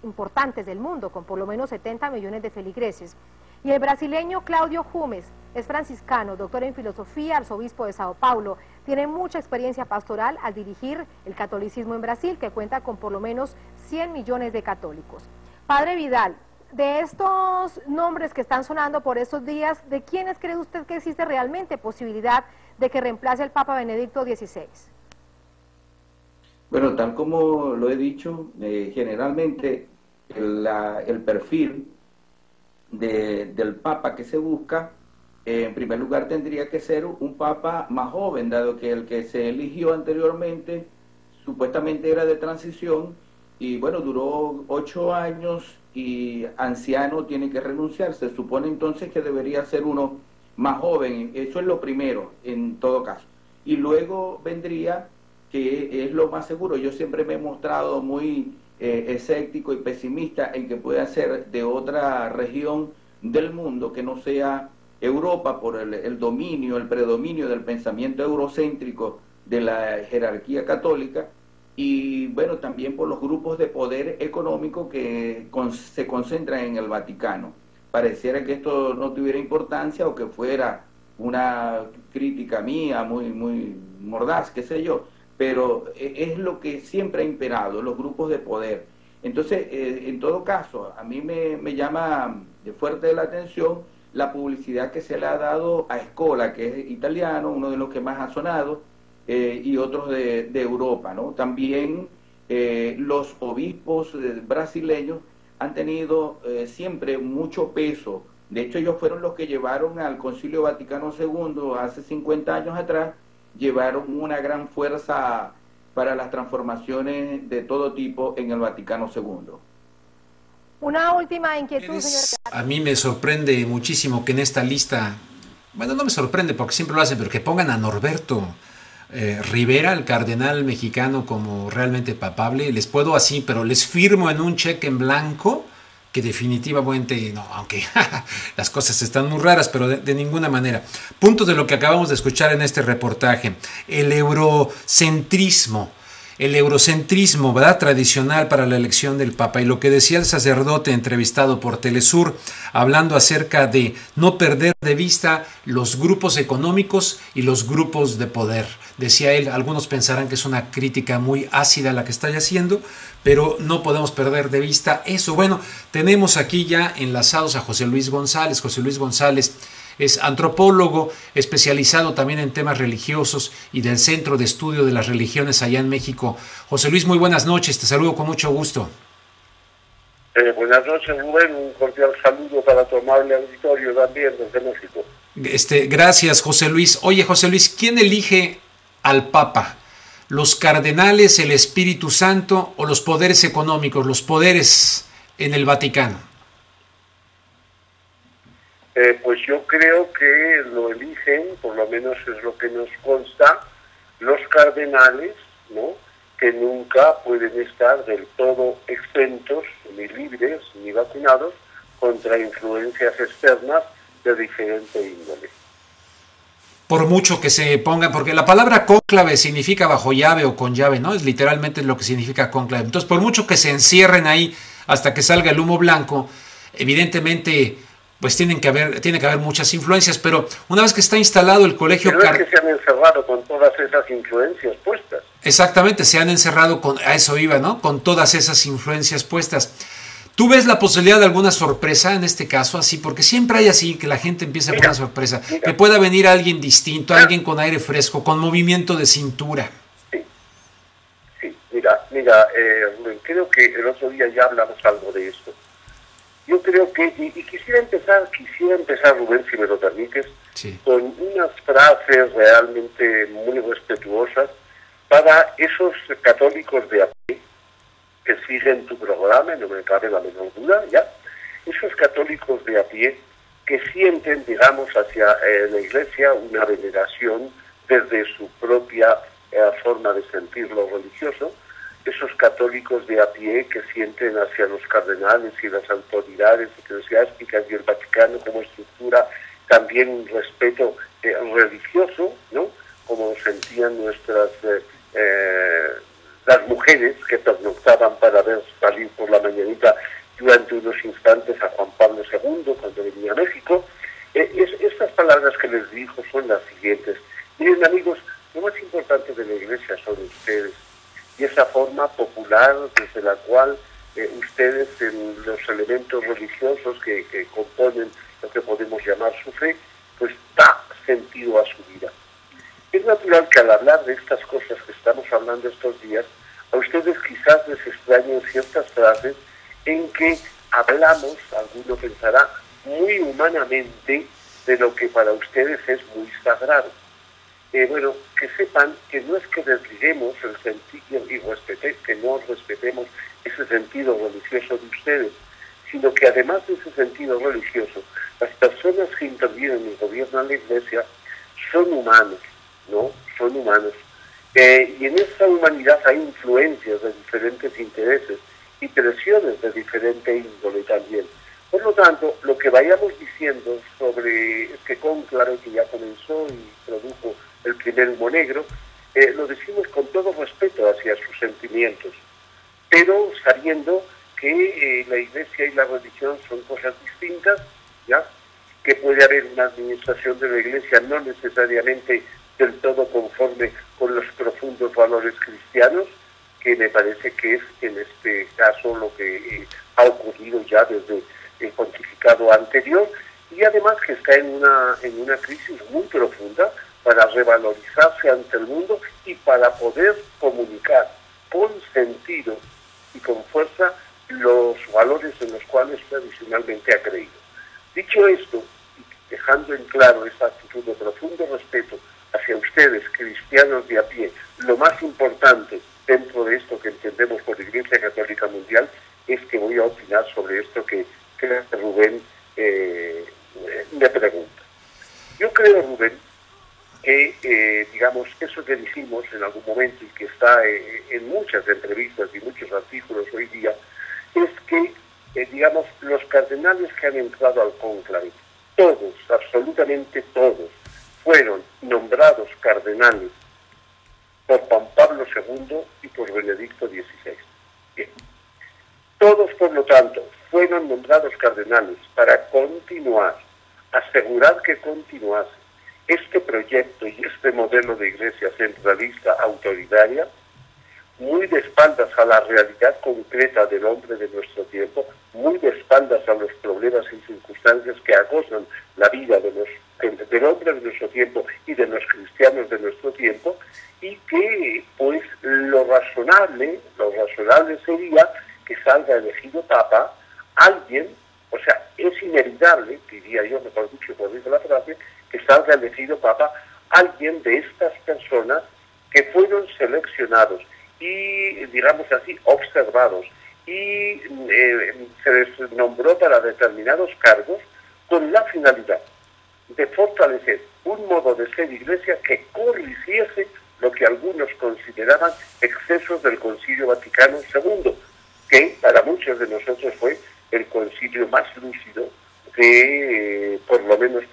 importantes del mundo, con por lo menos 70 millones de feligreses. Y el brasileño Claudio Jumes es franciscano, doctor en filosofía, arzobispo de Sao Paulo. Tiene mucha experiencia pastoral al dirigir el catolicismo en Brasil, que cuenta con por lo menos 100 millones de católicos. Padre Vidal, de estos nombres que están sonando por estos días, ¿de quiénes cree usted que existe realmente posibilidad de que reemplace al Papa Benedicto XVI? Bueno, tal como lo he dicho, generalmente el perfil del Papa que se busca, en primer lugar tendría que ser un Papa más joven, dado que el que se eligió anteriormente supuestamente era de transición y bueno, duró 8 años y anciano tiene que renunciar. Se supone entonces que debería ser uno más joven, eso es lo primero en todo caso. Y luego vendría, que es lo más seguro, yo siempre me he mostrado muy escéptico y pesimista en que pueda ser de otra región del mundo que no sea Europa, por el dominio, el predominio del pensamiento eurocéntrico de la jerarquía católica, y bueno, también por los grupos de poder económico que se concentran en el Vaticano. Pareciera que esto no tuviera importancia o que fuera una crítica mía muy mordaz, qué sé yo, pero es lo que siempre ha imperado, los grupos de poder. Entonces, en todo caso, a mí me llama de fuerte la atención la publicidad que se le ha dado a Scola, que es italiano, uno de los que más ha sonado, y otros de Europa, ¿no? También los obispos brasileños han tenido siempre mucho peso. De hecho, ellos fueron los que llevaron al Concilio Vaticano II hace 50 años atrás, llevaron una gran fuerza para las transformaciones de todo tipo en el Vaticano II. Una última inquietud, señor. A mí me sorprende muchísimo que en esta lista, bueno, no me sorprende porque siempre lo hacen, pero que pongan a Norberto Rivera, el cardenal mexicano, como realmente papable. Les puedo así, pero les firmo en un cheque en blanco que definitivamente no, aunque las cosas están muy raras, pero de ninguna manera. Puntos de lo que acabamos de escuchar en este reportaje: el eurocentrismo, ¿verdad?, tradicional para la elección del Papa, y lo que decía el sacerdote entrevistado por Telesur, hablando acerca de no perder de vista los grupos económicos y los grupos de poder. Decía él, algunos pensarán que es una crítica muy ácida la que estoy haciendo, pero no podemos perder de vista eso. Bueno, tenemos aquí ya enlazados a José Luis González. José Luis González es antropólogo, especializado también en temas religiosos y del Centro de Estudio de las Religiones allá en México. José Luis, muy buenas noches, te saludo con mucho gusto. Buenas noches, Rubén, un cordial saludo para tu amable auditorio también desde México. Gracias, José Luis. Oye, José Luis, ¿quién elige al Papa? ¿Los cardenales, el Espíritu Santo o los poderes económicos, los poderes en el Vaticano? Pues yo creo que lo eligen, por lo menos es lo que nos consta, los cardenales, ¿no?, que nunca pueden estar del todo exentos, ni libres, ni vacunados contra influencias externas de diferente índole. Por mucho que se ponga, porque la palabra cónclave significa bajo llave o con llave, ¿no? Es literalmente lo que significa cónclave. Entonces, por mucho que se encierren ahí hasta que salga el humo blanco, evidentemente, pues tiene que haber muchas influencias, pero una vez que está instalado el colegio... Pero es que se han encerrado con todas esas influencias puestas. Exactamente, se han encerrado a eso iba, ¿no? Con todas esas influencias puestas. ¿Tú ves la posibilidad de alguna sorpresa en este caso así? Porque siempre hay así, que la gente empieza con una sorpresa. Que pueda venir alguien distinto, alguien con aire fresco, con movimiento de cintura. Sí, mira, Rubén, creo que el otro día ya hablamos algo de esto. Yo creo que, y quisiera empezar, Rubén, si me lo permites, con unas frases realmente muy respetuosas para esos católicos de a pie que siguen tu programa, no me cabe la menor duda, ¿ya? Esos católicos de a pie que sienten, digamos, hacia la Iglesia una veneración desde su propia forma de sentir lo religioso, esos católicos de a pie que sienten hacia los cardenales y las autoridades eclesiásticas y el Vaticano como estructura también un respeto religioso, ¿no?, como sentían nuestras las mujeres para ver salir por la mañanita durante unos instantes a Juan Pablo II cuando venía a México. Estas palabras que les dijo son las siguientes: miren amigos, lo más importante de la Iglesia son ustedes, y esa forma popular desde la cual ustedes, en los elementos religiosos que componen lo que podemos llamar su fe, pues da sentido a su vida. Es natural que al hablar de estas cosas que estamos hablando estos días, a ustedes quizás les extrañen ciertas frases en que hablamos, alguno pensará, muy humanamente de lo que para ustedes es muy sagrado. Bueno, que sepan que no es que desliguemos el sentido y que no respetemos ese sentido religioso de ustedes, sino que además de ese sentido religioso, las personas que intervienen y gobiernan la Iglesia son humanos, ¿no? Son humanos. Y en esa humanidad hay influencias de diferentes intereses y presiones de diferente índole también. Por lo tanto, lo que vayamos diciendo sobre este cónclave que ya comenzó y produjo el primer humo negro, lo decimos con todo respeto hacia sus sentimientos, pero sabiendo que la Iglesia y la religión son cosas distintas, ¿ya? Que puede haber una administración de la Iglesia no necesariamente del todo conforme con los profundos valores cristianos, que me parece que es en este caso lo que ha ocurrido ya desde el pontificado anterior, y además que está en una crisis muy profunda para revalorizarse ante el mundo y para poder comunicar con sentido y con fuerza los valores en los cuales tradicionalmente ha creído. Dicho esto, y dejando en claro esa actitud de profundo respeto hacia ustedes, cristianos de a pie, lo más importante dentro de esto que entendemos por Iglesia Católica Mundial es que voy a opinar sobre esto que Rubén me pregunta. Yo creo, Rubén, que, digamos, eso que dijimos en algún momento y que está en muchas entrevistas y muchos artículos hoy día, es que, digamos, los cardenales que han entrado al cónclave, todos, absolutamente todos, fueron nombrados cardenales por Juan Pablo II y por Benedicto XVI. Bien. Todos, por lo tanto, fueron nombrados cardenales para continuar, asegurar que continuase este proyecto y este modelo de iglesia centralista autoritaria, muy de espaldas a la realidad concreta del hombre de nuestro tiempo, muy de espaldas a los problemas y circunstancias que acosan la vida del hombre de nuestro tiempo y de los cristianos de nuestro tiempo, y que pues lo razonable sería que salga elegido Papa alguien, o sea, es inevitable, diría yo, mejor dicho, por decir la frase, que salga elegido Papa alguien de estas personas que fueron seleccionados y, digamos así, observados, y se les nombró para determinados cargos con la finalidad de fortalecer un modo de ser iglesia que corrigiese lo que algunos consideraban excesos del Concilio Vaticano II, que para muchos de nosotros fue el concilio más lúcido de por lo menos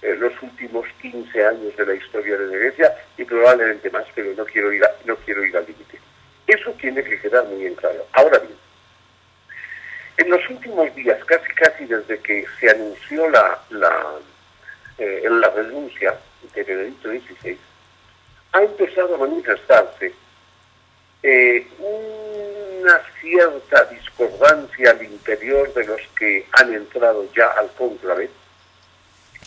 los últimos 15 años de la historia de la Iglesia, y probablemente más, pero no quiero ir al límite. Eso tiene que quedar muy en claro. Ahora bien, en los últimos días, casi desde que se anunció la renuncia de Benedicto XVI, ha empezado a manifestarse una cierta discordancia al interior de los que han entrado ya al cónclave,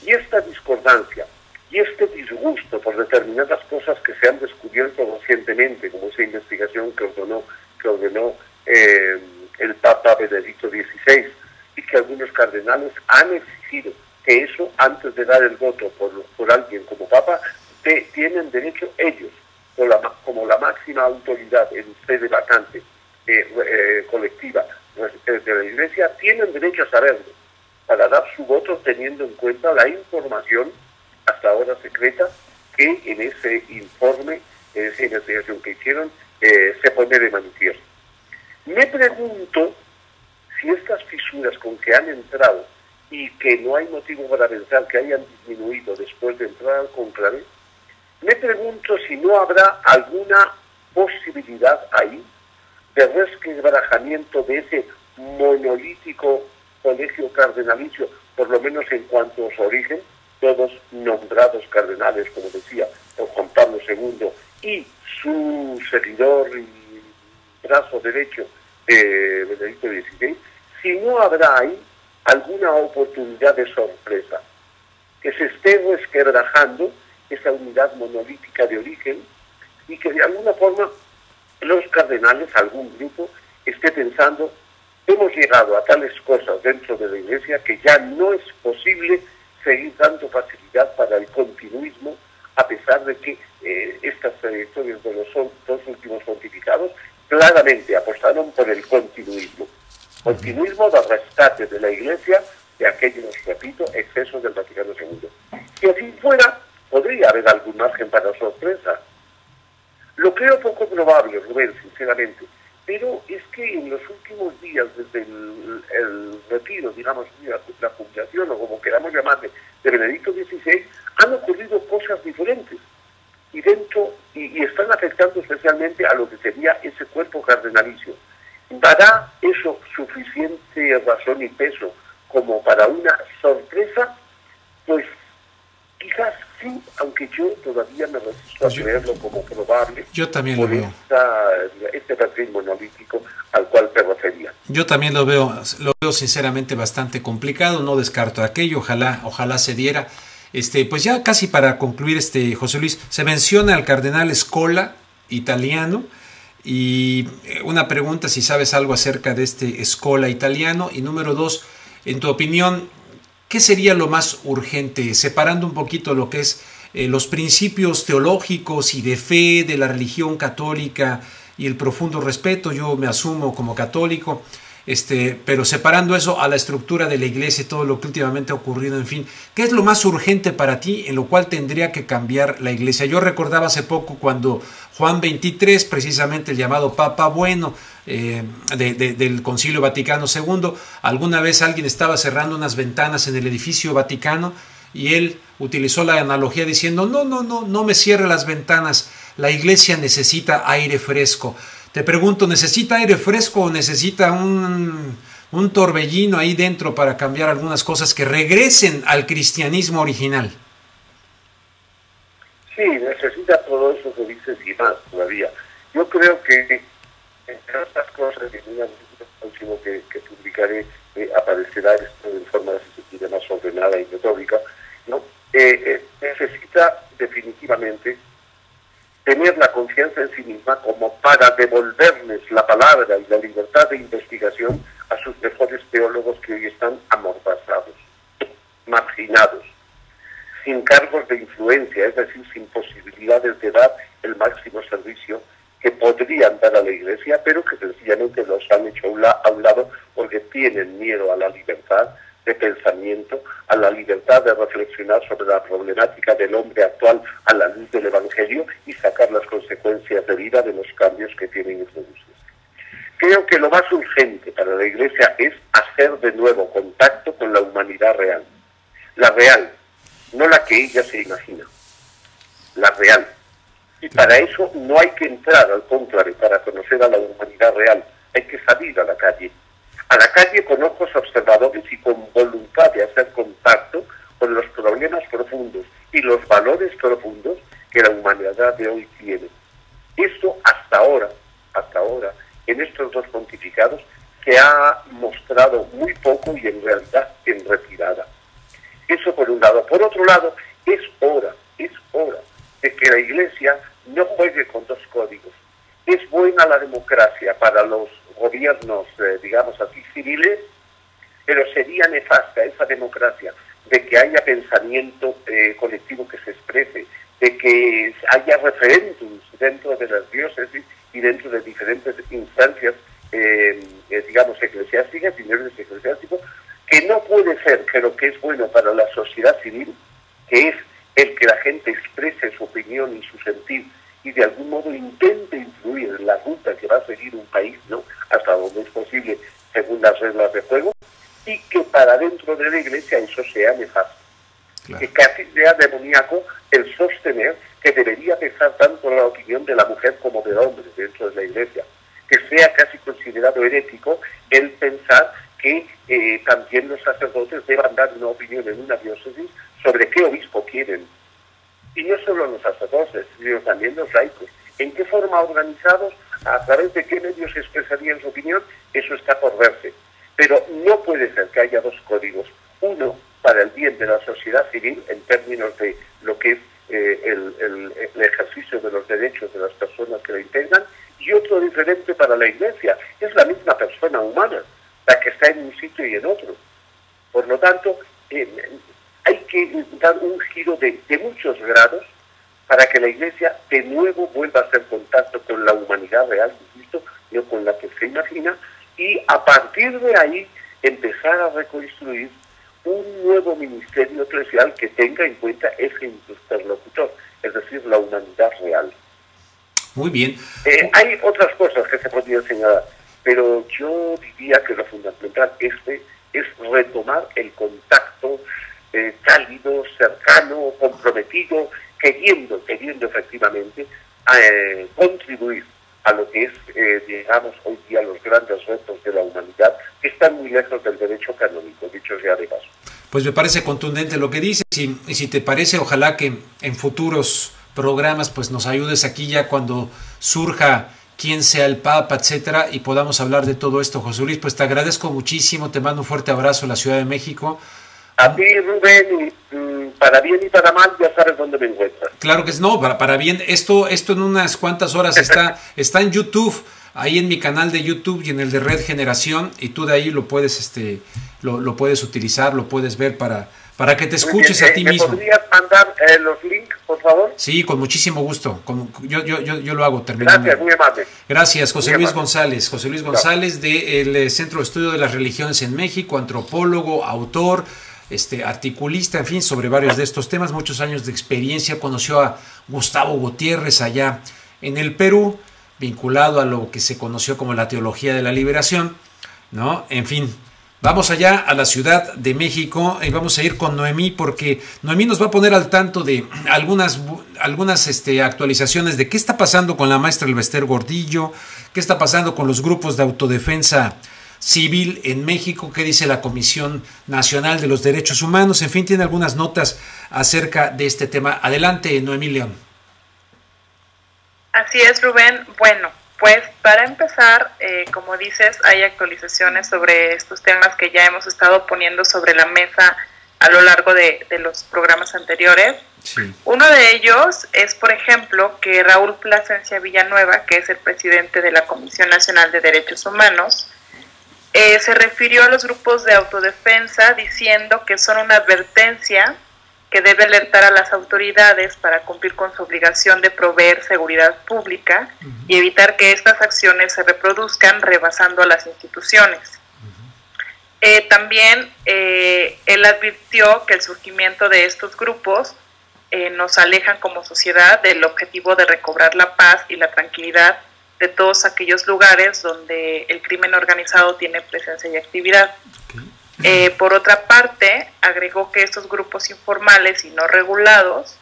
y esta discordancia y este disgusto por determinadas cosas que se han descubierto recientemente, como esa investigación que ordenó el Papa Benedicto XVI, y que algunos cardenales han exigido que eso, antes de dar el voto por alguien como Papa, tienen derecho ellos, como la máxima autoridad en sede vacante colectiva de la Iglesia, tienen derecho a saberlo, para dar su voto teniendo en cuenta la información, hasta ahora secreta, que en ese informe, en esa investigación que hicieron, se pone de manifiesto. Me pregunto si estas fisuras con que han entrado, y que no hay motivo para pensar que hayan disminuido después de entrar al cónclave, me pregunto si no habrá alguna posibilidad ahí de resquebrajamiento de ese monolítico colegio cardenalicio, por lo menos en cuanto a su origen, todos nombrados cardenales, como decía, por Juan Pablo II, y su servidor y brazo derecho, Benedicto XVI, si no habrá ahí alguna oportunidad de sorpresa, que se esté resquebrajando esa unidad monolítica de origen y que de alguna forma los cardenales, algún grupo, esté pensando: hemos llegado a tales cosas dentro de la Iglesia que ya no es posible seguir dando facilidad para el continuismo, a pesar de que estas trayectorias de los dos últimos pontificados claramente apostaron por el continuismo. Continuismo de rescate de la Iglesia de aquellos, repito, excesos del Vaticano II. Si así fuera, podría haber algún margen para sorpresa. Lo creo poco probable, Rubén, sinceramente, pero es que en los últimos días, desde el retiro, digamos, la jubilación, o como queramos llamarle, de Benedicto XVI, han ocurrido cosas diferentes y están afectando especialmente a lo que sería ese cuerpo cardenalicio. ¿Dará eso suficiente razón y peso como para una sorpresa? Pues quizás sí, aunque yo todavía me resisto a creerlo como probable. Yo también lo veo. Este perfil monolítico al cual te refería. Yo también lo veo sinceramente bastante complicado, no descarto aquello, ojalá se diera. Pues ya casi para concluir, José Luis, se menciona al cardenal Scola, italiano, y una pregunta si sabes algo acerca de este Scola italiano, y número 2, en tu opinión, ¿qué sería lo más urgente, separando un poquito lo que es los principios teológicos y de fe de la religión católica y el profundo respeto? Yo me asumo como católico, pero separando eso a la estructura de la Iglesia y todo lo que últimamente ha ocurrido, en fin, ¿qué es lo más urgente para ti en lo cual tendría que cambiar la Iglesia? Yo recordaba hace poco cuando Juan XXIII, precisamente el llamado Papa Bueno, del Concilio Vaticano II, alguna vez alguien estaba cerrando unas ventanas en el edificio Vaticano y él utilizó la analogía diciendo: no me cierre las ventanas, la Iglesia necesita aire fresco. Te pregunto, ¿necesita aire fresco o necesita un torbellino ahí dentro para cambiar algunas cosas que regresen al cristianismo original? Sí, necesita todo eso que dices y más todavía. Yo creo que entre otras cosas, en un artículo próximo que publicaré, aparecerá esto de forma más ordenada y metódica, ¿no? Necesita definitivamente tener la confianza en sí misma como para devolverles la palabra y la libertad de investigación a sus mejores teólogos que hoy están amordazados, marginados, sin cargos de influencia, es decir, sin posibilidades de dar el máximo servicio que podrían dar a la Iglesia, pero que sencillamente los han hecho a un lado porque tienen miedo a la libertad de pensamiento, a la libertad de reflexionar sobre la problemática del hombre actual a la luz del Evangelio y sacar las consecuencias de vida de los cambios que tienen introducidos. Creo que lo más urgente para la Iglesia es hacer de nuevo contacto con la humanidad real. La real, no la que ella se imagina, la real. Y para eso no hay que entrar al cónclave para conocer a la humanidad real, hay que salir a la calle con ojos observadores y con voluntad de hacer contacto con los problemas profundos y los valores profundos que la humanidad de hoy tiene. Esto hasta ahora, en estos dos pontificados, se ha mostrado muy poco y en realidad en retirada. Eso por un lado. Por otro lado, es hora de que la Iglesia no juegue con dos códigos. Es buena la democracia para los gobiernos, digamos así, civiles, pero sería nefasta esa democracia de que haya pensamiento colectivo que se exprese, de que haya referéndums dentro de las diócesis y dentro de diferentes instancias, digamos, eclesiásticas y niveles eclesiásticos, que no puede ser, pero que es bueno para la sociedad civil, que es el que la gente exprese su opinión y su sentir y de algún modo intente influir en la ruta que va a seguir un país, ¿no?, hasta donde es posible, según las reglas de juego, y que para dentro de la Iglesia eso sea nefasto. Claro. Que casi sea demoníaco el sostener que debería pesar tanto la opinión de la mujer como del hombre dentro de la Iglesia, que sea casi considerado herético el pensar que también los sacerdotes deban dar una opinión en una diócesis sobre qué obispo quieren. Y no solo los sacerdotes, sino también los laicos. ¿En qué forma organizados? ¿A través de qué medios expresarían su opinión? Eso está por verse. Pero no puede ser que haya dos códigos. Uno para el bien de la sociedad civil, en términos de lo que es el ejercicio de los derechos de las personas que la integran, y otro diferente para la Iglesia. Es la misma persona humana la que está en un sitio y en otro. Por lo tanto, hay que dar un giro de muchos grados para que la Iglesia de nuevo vuelva a hacer contacto con la humanidad real de Cristo, no con la que se imagina, y a partir de ahí empezar a reconstruir un nuevo ministerio eclesial que tenga en cuenta ese interlocutor, es decir, la humanidad real. Muy bien. Hay otras cosas que se podrían señalar, pero yo diría que lo fundamental es retomar el contacto cálido, cercano, comprometido, queriendo efectivamente contribuir a lo que es, digamos, hoy día los grandes retos de la humanidad, que están muy lejos del derecho canónico, dicho sea de paso. Pues me parece contundente lo que dices, y si te parece, ojalá que en futuros programas pues nos ayudes aquí ya cuando surja quién sea el Papa, etcétera, y podamos hablar de todo esto. José Luis, pues te agradezco muchísimo, te mando un fuerte abrazo en la Ciudad de México. A ti, Rubén, para bien y para mal, ya sabes dónde me encuentras. Claro que no, para bien. Esto en unas cuantas horas está en YouTube, ahí en mi canal de YouTube y en el de Red Generación, y tú de ahí lo puedes lo puedes utilizar, lo puedes ver para que te escuches a ti mismo. ¿Me podrías mandar los links, por favor? Sí, con muchísimo gusto. Yo lo hago terminando. Gracias, muy amable. Gracias, José Luis González. José Luis González del Centro de Estudio de las Religiones en México, antropólogo, autor, articulista, en fin, sobre varios de estos temas, muchos años de experiencia. Conoció a Gustavo Gutiérrez allá en el Perú, vinculado a lo que se conoció como la teología de la liberación, ¿no? En fin, vamos allá a la Ciudad de México y vamos a ir con Noemí, porque Noemí nos va a poner al tanto de algunas actualizaciones de qué está pasando con la maestra Elbester Gordillo, qué está pasando con los grupos de autodefensa civil en México, qué dice la Comisión Nacional de los Derechos Humanos. En fin, tiene algunas notas acerca de este tema. Adelante, Noemí León. Así es, Rubén. Bueno, pues para empezar, como dices, hay actualizaciones sobre estos temas que ya hemos estado poniendo sobre la mesa a lo largo de los programas anteriores. Sí. Uno de ellos es, por ejemplo, que Raúl Plasencia Villanueva, que es el presidente de la Comisión Nacional de Derechos Humanos, se refirió a los grupos de autodefensa diciendo que son una advertencia que debe alertar a las autoridades para cumplir con su obligación de proveer seguridad pública y evitar que estas acciones se reproduzcan rebasando a las instituciones. También él advirtió que el surgimiento de estos grupos nos alejan como sociedad del objetivo de recobrar la paz y la tranquilidad de todos aquellos lugares donde el crimen organizado tiene presencia y actividad. Por otra parte, agregó que estos grupos informales y no regulados,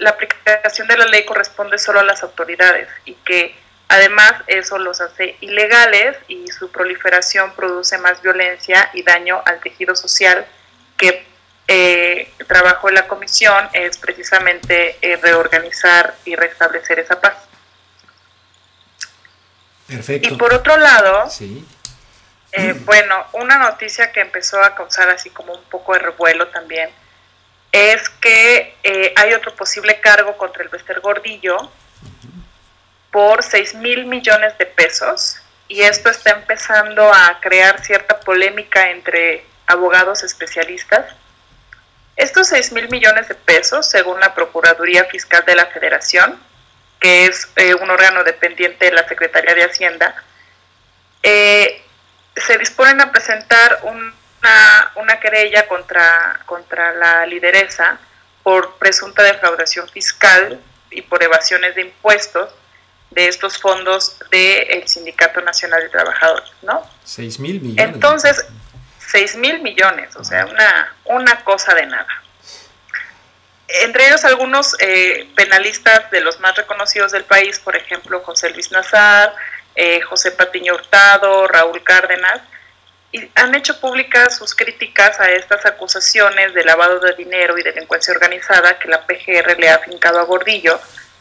la aplicación de la ley corresponde solo a las autoridades y que además eso los hace ilegales y su proliferación produce más violencia y daño al tejido social que trabajo de la comisión es precisamente reorganizar y restablecer esa paz. Perfecto. Y por otro lado, sí. Bueno, una noticia que empezó a causar así como un poco de revuelo también es que hay otro posible cargo contra Elbester Gordillo por 6,000 millones de pesos, y esto está empezando a crear cierta polémica entre abogados especialistas. Estos 6,000 millones de pesos, según la Procuraduría Fiscal de la Federación, que es un órgano dependiente de la Secretaría de Hacienda, se disponen a presentar una querella contra la lideresa por presunta defraudación fiscal y por evasiones de impuestos de estos fondos del Sindicato Nacional de Trabajadores, ¿no? 6,000 millones. Entonces, 6,000 millones, o sea, una cosa de nada. entre ellos algunos penalistas de los más reconocidos del país, por ejemplo, José Luis Nazar, José Patiño Hurtado, Raúl Cárdenas, y han hecho públicas sus críticas a estas acusaciones de lavado de dinero y delincuencia organizada que la PGR le ha afincado a Gordillo,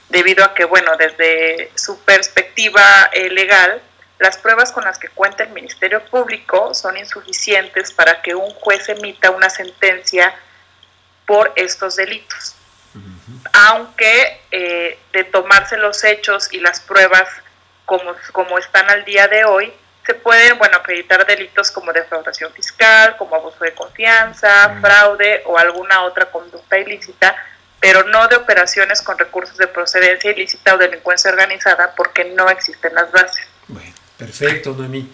debido a que, bueno, desde su perspectiva legal, las pruebas con las que cuenta el Ministerio Público son insuficientes para que un juez emita una sentencia por estos delitos. Aunque de tomarse los hechos y las pruebas como están al día de hoy, se pueden, bueno, acreditar delitos como defraudación fiscal, como abuso de confianza, fraude o alguna otra conducta ilícita, pero no de operaciones con recursos de procedencia ilícita o delincuencia organizada, porque no existen las bases. Bueno, perfecto, Noemí.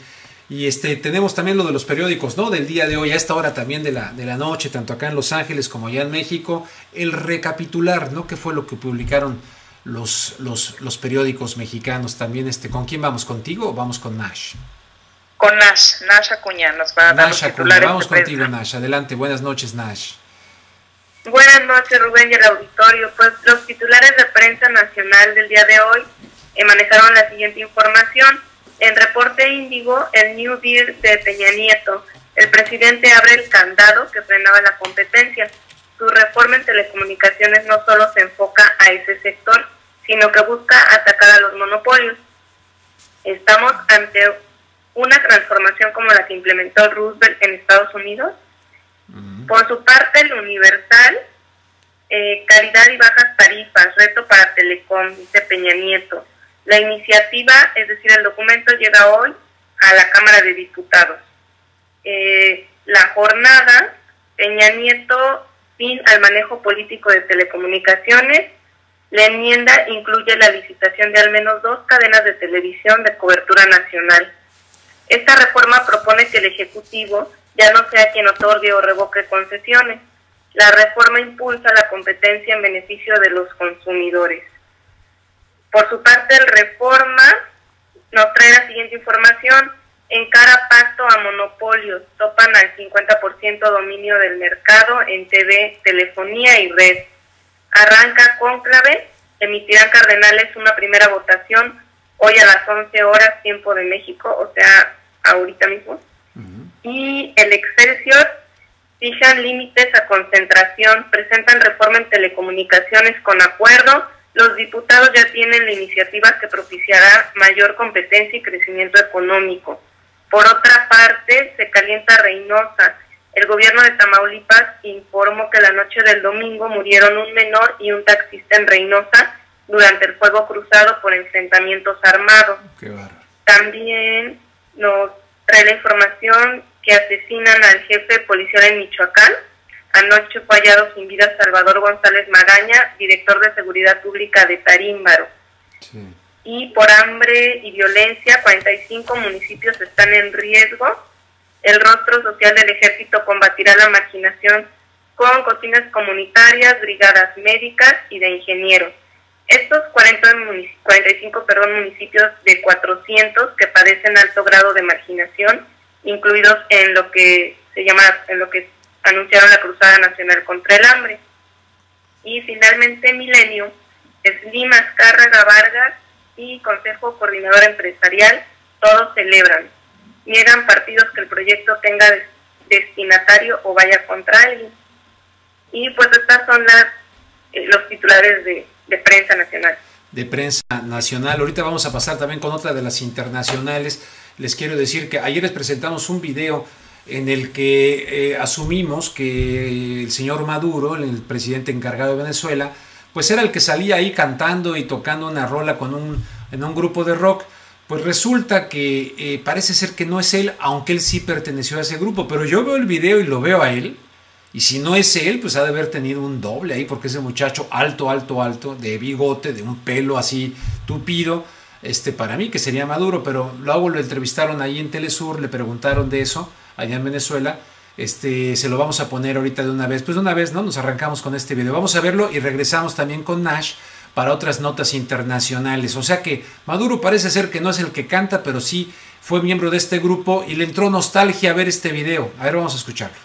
Y tenemos también lo de los periódicos, ¿no? Del día de hoy, a esta hora también de la noche, tanto acá en Los Ángeles como allá en México, el recapitular, ¿no? ¿Qué fue lo que publicaron los periódicos mexicanos también? ¿Con quién vamos? ¿Contigo o vamos con Nash? Con Nash Acuña nos va a dar los titulares. Vamos contigo, Nash. Adelante, buenas noches, Nash. Buenas noches, Rubén y el auditorio. Pues los titulares de prensa nacional del día de hoy manejaron la siguiente información. En Reporte Índigo, el New Deal de Peña Nieto, el presidente abre el candado que frenaba la competencia. Su reforma en telecomunicaciones no solo se enfoca a ese sector, sino que busca atacar a los monopolios. Estamos ante una transformación como la que implementó Roosevelt en Estados Unidos. Por su parte, el Universal, calidad y bajas tarifas, reto para Telecom, dice Peña Nieto. La iniciativa, es decir, el documento llega hoy a la Cámara de Diputados. La jornada, Peña Nieto, fin al manejo político de telecomunicaciones. La enmienda incluye la licitación de al menos 2 cadenas de televisión de cobertura nacional. Esta reforma propone que el Ejecutivo ya no sea quien otorgue o revoque concesiones. La reforma impulsa la competencia en beneficio de los consumidores. Por su parte, el Reforma nos trae la siguiente información. Encara pacto a monopolios, topan al 50% dominio del mercado en TV, telefonía y red. Arranca cónclave, emitirán cardenales una primera votación hoy a las 11 horas, tiempo de México, o sea, ahorita mismo. Y el Excelsior, fijan límites a concentración, presentan reforma en telecomunicaciones con acuerdo. Los diputados ya tienen la iniciativa que propiciará mayor competencia y crecimiento económico. Por otra parte, se calienta Reynosa. El gobierno de Tamaulipas informó que la noche del domingo murieron un menor y un taxista en Reynosa durante el fuego cruzado por enfrentamientos armados. Qué bárbaro. También nos trae la información que asesinan al jefe policial en Michoacán. Anoche fue hallado sin vida Salvador González Magaña, director de Seguridad Pública de Tarímbaro. Sí. Y por hambre y violencia, 45 municipios están en riesgo. El rostro social del ejército combatirá la marginación con cocinas comunitarias, brigadas médicas y de ingenieros. Estos 45 municipios de 400 que padecen alto grado de marginación, incluidos en lo que anunciaron la Cruzada Nacional contra el Hambre. Y finalmente Milenio, Slim, Azcárraga, Vargas y Consejo Coordinador Empresarial, todos celebran. Niegan partidos que el proyecto tenga destinatario o vaya contra alguien. Y pues estas son los titulares de prensa nacional. De prensa nacional. Ahorita vamos a pasar también con otra de las internacionales. Les quiero decir que ayer les presentamos un video en el que asumimos que el señor Maduro, el presidente encargado de Venezuela, pues era el que salía ahí cantando y tocando una rola en un grupo de rock. Pues resulta que parece ser que no es él, aunque él sí perteneció a ese grupo, pero yo veo el video y lo veo a él, y si no es él, pues ha de haber tenido un doble ahí, porque ese muchacho alto, de bigote, de un pelo así tupido, para mí que sería Maduro, pero luego lo entrevistaron ahí en Telesur, le preguntaron de eso, allá en Venezuela. Se lo vamos a poner ahorita de una vez, pues de una vez, ¿no? Nos arrancamos con este video, vamos a verlo y regresamos también con Nash para otras notas internacionales. O sea que Maduro parece ser que no es el que canta, pero sí fue miembro de este grupo y le entró nostalgia a ver este video. A ver, vamos a escucharlo.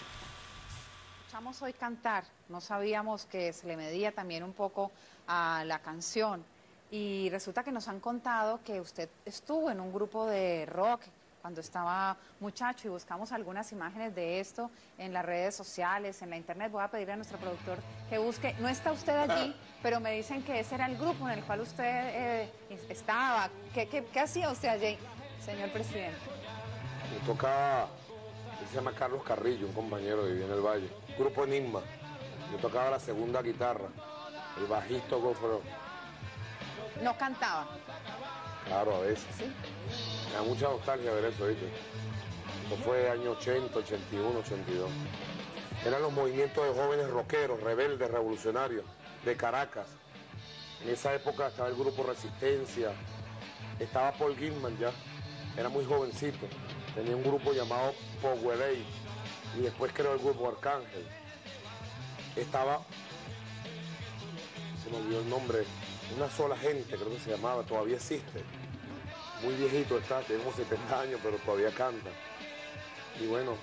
Escuchamos hoy cantar, no sabíamos que se le medía también un poco a la canción y resulta que nos han contado que usted estuvo en un grupo de rock cuando estaba muchacho y buscamos algunas imágenes de esto en las redes sociales, en la internet. Voy a pedirle a nuestro productor que busque, no está usted allí, pero me dicen que ese era el grupo en el cual usted estaba. ¿Qué hacía usted allí, señor presidente? Me tocaba, él se llama Carlos Carrillo, un compañero de vivía en el Valle, grupo Enigma. Yo tocaba la segunda guitarra, el bajista Gofro. ¿No cantaba? Claro, a veces. ¿Sí? Me da mucha nostalgia ver eso, ¿viste? Eso fue año 80, 81, 82. Eran los movimientos de jóvenes rockeros, rebeldes, revolucionarios, de Caracas. En esa época estaba el grupo Resistencia, estaba Paul Gilman ya, era muy jovencito. Tenía un grupo llamado Power y después creó el grupo Arcángel. Estaba, se me olvidó el nombre, Una Sola Gente, creo que se llamaba, todavía existe. Muy viejito está, tiene como 70 años, pero todavía canta. Y bueno,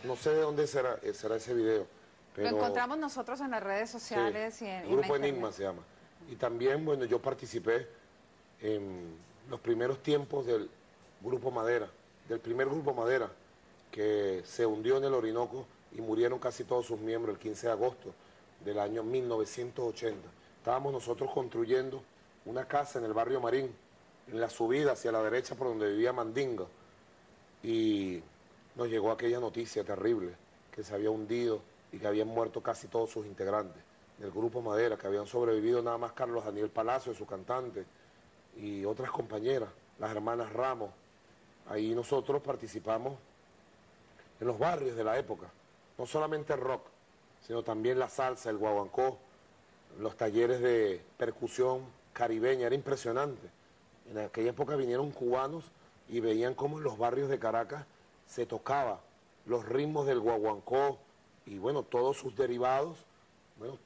no sé de dónde será ese video. Pero, lo encontramos nosotros en las redes sociales, sí, y en el grupo en la Enigma se llama. Y también, bueno, yo participé en los primeros tiempos del grupo Madera, del primer grupo Madera, que se hundió en el Orinoco y murieron casi todos sus miembros el 15 de agosto del año 1980. Estábamos nosotros construyendo una casa en el barrio Marín, en la subida hacia la derecha por donde vivía Mandinga, y nos llegó aquella noticia terrible, que se había hundido y que habían muerto casi todos sus integrantes del grupo Madera, que habían sobrevivido nada más Carlos Daniel Palacio, su cantante, y otras compañeras, las hermanas Ramos. Ahí nosotros participamos en los barrios de la época, no solamente el rock, sino también la salsa, el guaguancó, los talleres de percusión caribeña, era impresionante. En aquella época vinieron cubanos y veían cómo en los barrios de Caracas se tocaba los ritmos del guaguancó y bueno, todos sus derivados, bueno,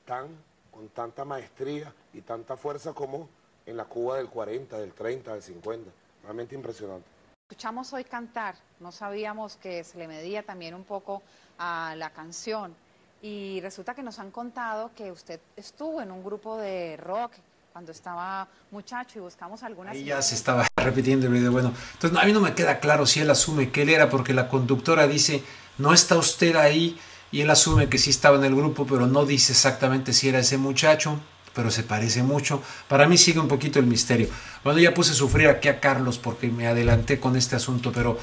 con tanta maestría y tanta fuerza como en la Cuba del 40, del 30, del 50. Realmente impresionante. Escuchamos hoy cantar, no sabíamos que se le medía también un poco a la canción y resulta que nos han contado que usted estuvo en un grupo de rock cuando estaba muchacho y buscamos algunas... Ahí ya se estaba repitiendo el video. Bueno, entonces a mí no me queda claro si él asume que él era, porque la conductora dice, no está usted ahí, y él asume que sí estaba en el grupo, pero no dice exactamente si era ese muchacho, pero se parece mucho. Para mí sigue un poquito el misterio. Bueno, ya puse a sufrir aquí a Carlos porque me adelanté con este asunto, pero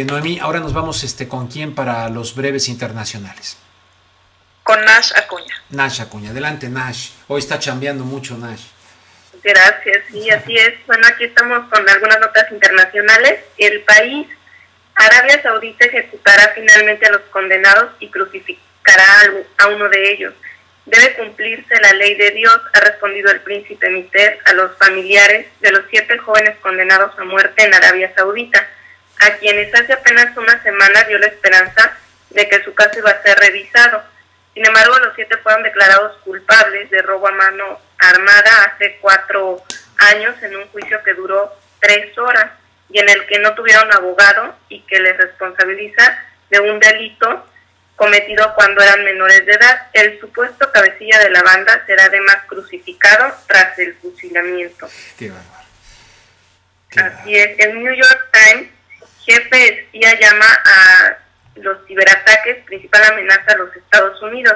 Noemí, ahora nos vamos ¿con quién para los breves internacionales? Con Nash Acuña. Nash Acuña, adelante Nash. Hoy está chambeando mucho Nash. Gracias, sí, así es. Bueno, aquí estamos con algunas notas internacionales. El país, Arabia Saudita, ejecutará finalmente a los condenados y crucificará a uno de ellos. Debe cumplirse la ley de Dios, ha respondido el príncipe Mitter a los familiares de los 7 jóvenes condenados a muerte en Arabia Saudita, a quienes hace apenas una semana dio la esperanza de que su caso iba a ser revisado. Sin embargo, los 7 fueron declarados culpables de robo a mano armada hace 4 años en un juicio que duró 3 horas y en el que no tuvieron abogado y que les responsabiliza de un delito cometido cuando eran menores de edad. El supuesto cabecilla de la banda será además crucificado tras el fusilamiento. Qué bárbaro. Así es. El New York Times, jefe espía, llama a los ciberataques principal amenaza a los Estados Unidos.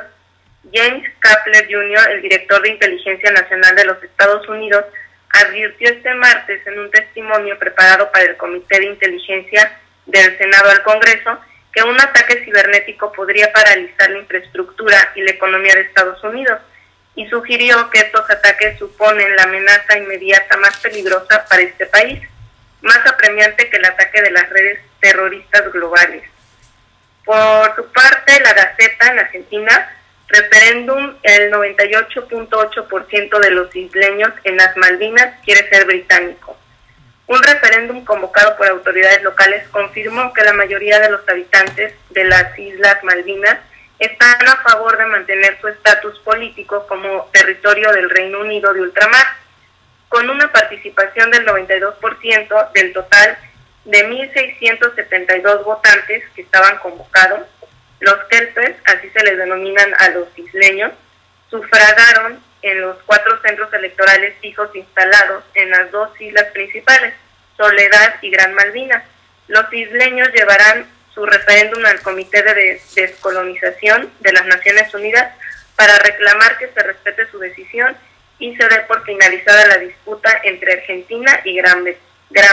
James Kapler Jr., el director de Inteligencia Nacional de los Estados Unidos, advirtió este martes en un testimonio preparado para el Comité de Inteligencia del Senado al Congreso que un ataque cibernético podría paralizar la infraestructura y la economía de Estados Unidos, y sugirió que estos ataques suponen la amenaza inmediata más peligrosa para este país, más apremiante que el ataque de las redes terroristas globales. Por su parte, la Gaceta en Argentina, referéndum, el 98.8% de los isleños en las Malvinas quiere ser británico. Un referéndum convocado por autoridades locales confirmó que la mayoría de los habitantes de las Islas Malvinas están a favor de mantener su estatus político como territorio del Reino Unido de ultramar, con una participación del 92% del total de 1.672 votantes que estaban convocados. Los kelpers, así se les denominan a los isleños, sufragaron en los 4 centros electorales fijos instalados en las 2 islas principales, Soledad y Gran Malvina. Los isleños llevarán su referéndum al Comité de Descolonización de las Naciones Unidas para reclamar que se respete su decisión y se dé por finalizada la disputa entre Argentina y Gran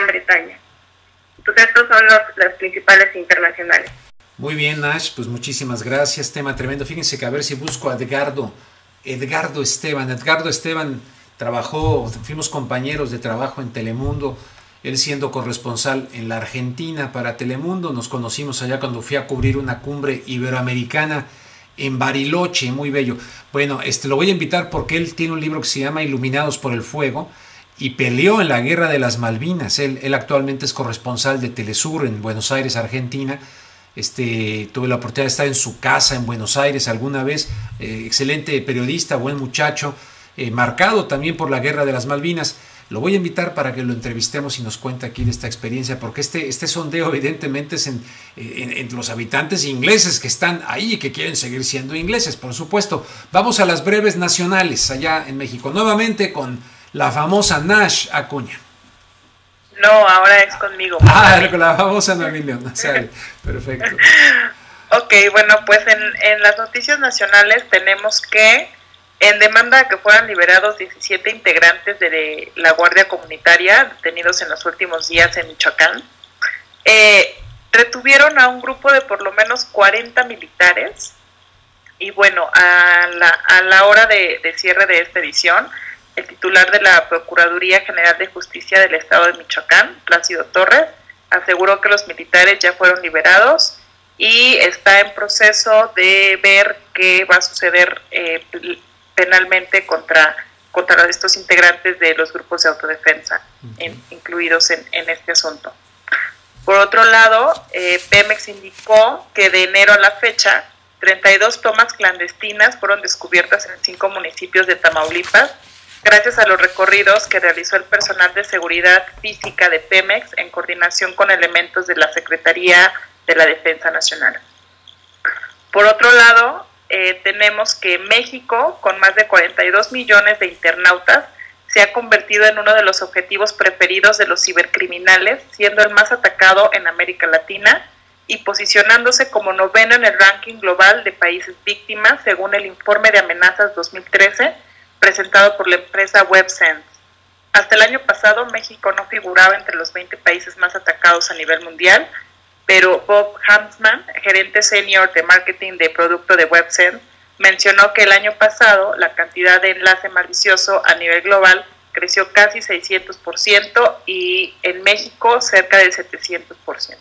Bretaña. Entonces estos son los principales internacionales. Muy bien, Nash, pues muchísimas gracias, tema tremendo. Fíjense que a ver si busco a Edgardo Esteban trabajó, fuimos compañeros de trabajo en Telemundo, él siendo corresponsal en la Argentina para Telemundo, nos conocimos allá cuando fui a cubrir una cumbre iberoamericana en Bariloche, muy bello. Bueno, lo voy a invitar porque él tiene un libro que se llama Iluminados por el Fuego y peleó en la Guerra de las Malvinas. Él actualmente es corresponsal de Telesur en Buenos Aires, Argentina. Tuve la oportunidad de estar en su casa en Buenos Aires alguna vez, excelente periodista, buen muchacho, marcado también por la Guerra de las Malvinas. Lo voy a invitar para que lo entrevistemos y nos cuente aquí de esta experiencia, porque este sondeo evidentemente es en los habitantes ingleses que están ahí y que quieren seguir siendo ingleses, por supuesto. Vamos a las breves nacionales allá en México, nuevamente con la famosa Nash Acuña. No, ahora es conmigo. Con la famosa Noemí León. Perfecto. Ok, bueno, pues en las noticias nacionales tenemos que en demanda de que fueran liberados 17 integrantes de la Guardia Comunitaria detenidos en los últimos días en Michoacán, retuvieron a un grupo de por lo menos 40 militares y bueno, a la hora de cierre de esta edición, el titular de la Procuraduría General de Justicia del Estado de Michoacán, Plácido Torres, aseguró que los militares ya fueron liberados y está en proceso de ver qué va a suceder penalmente contra estos integrantes de los grupos de autodefensa incluidos en este asunto. Por otro lado, Pemex indicó que de enero a la fecha, 32 tomas clandestinas fueron descubiertas en 5 municipios de Tamaulipas, gracias a los recorridos que realizó el personal de seguridad física de Pemex en coordinación con elementos de la Secretaría de la Defensa Nacional. Por otro lado, tenemos que México, con más de 42 millones de internautas, se ha convertido en uno de los objetivos preferidos de los cibercriminales, siendo el más atacado en América Latina y posicionándose como 9º en el ranking global de países víctimas, según el informe de amenazas 2013, presentado por la empresa WebSense. Hasta el año pasado, México no figuraba entre los 20 países más atacados a nivel mundial, pero Bob Hansman, gerente senior de marketing de producto de WebSense, mencionó que el año pasado la cantidad de enlace malicioso a nivel global creció casi 600% y en México cerca del 700%.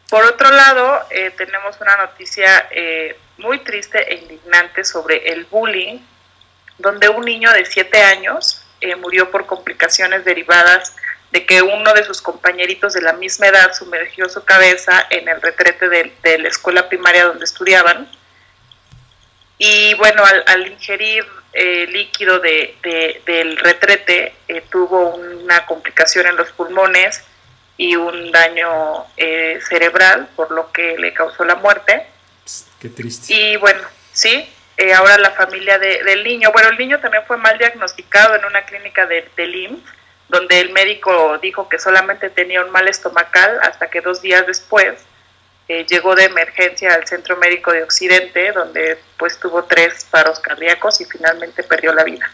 Por otro lado, tenemos una noticia muy triste e indignante sobre el bullying, donde un niño de 7 años murió por complicaciones derivadas de que uno de sus compañeritos de la misma edad sumergió su cabeza en el retrete de la escuela primaria donde estudiaban. Y bueno, al ingerir líquido del retrete, tuvo una complicación en los pulmones y un daño cerebral, por lo que le causó la muerte. Qué triste. Y bueno, sí, ahora la familia del niño, bueno, el niño también fue mal diagnosticado en una clínica del IMSS, donde el médico dijo que solamente tenía un mal estomacal, hasta que 2 días después llegó de emergencia al Centro Médico de Occidente, donde pues tuvo 3 paros cardíacos y finalmente perdió la vida.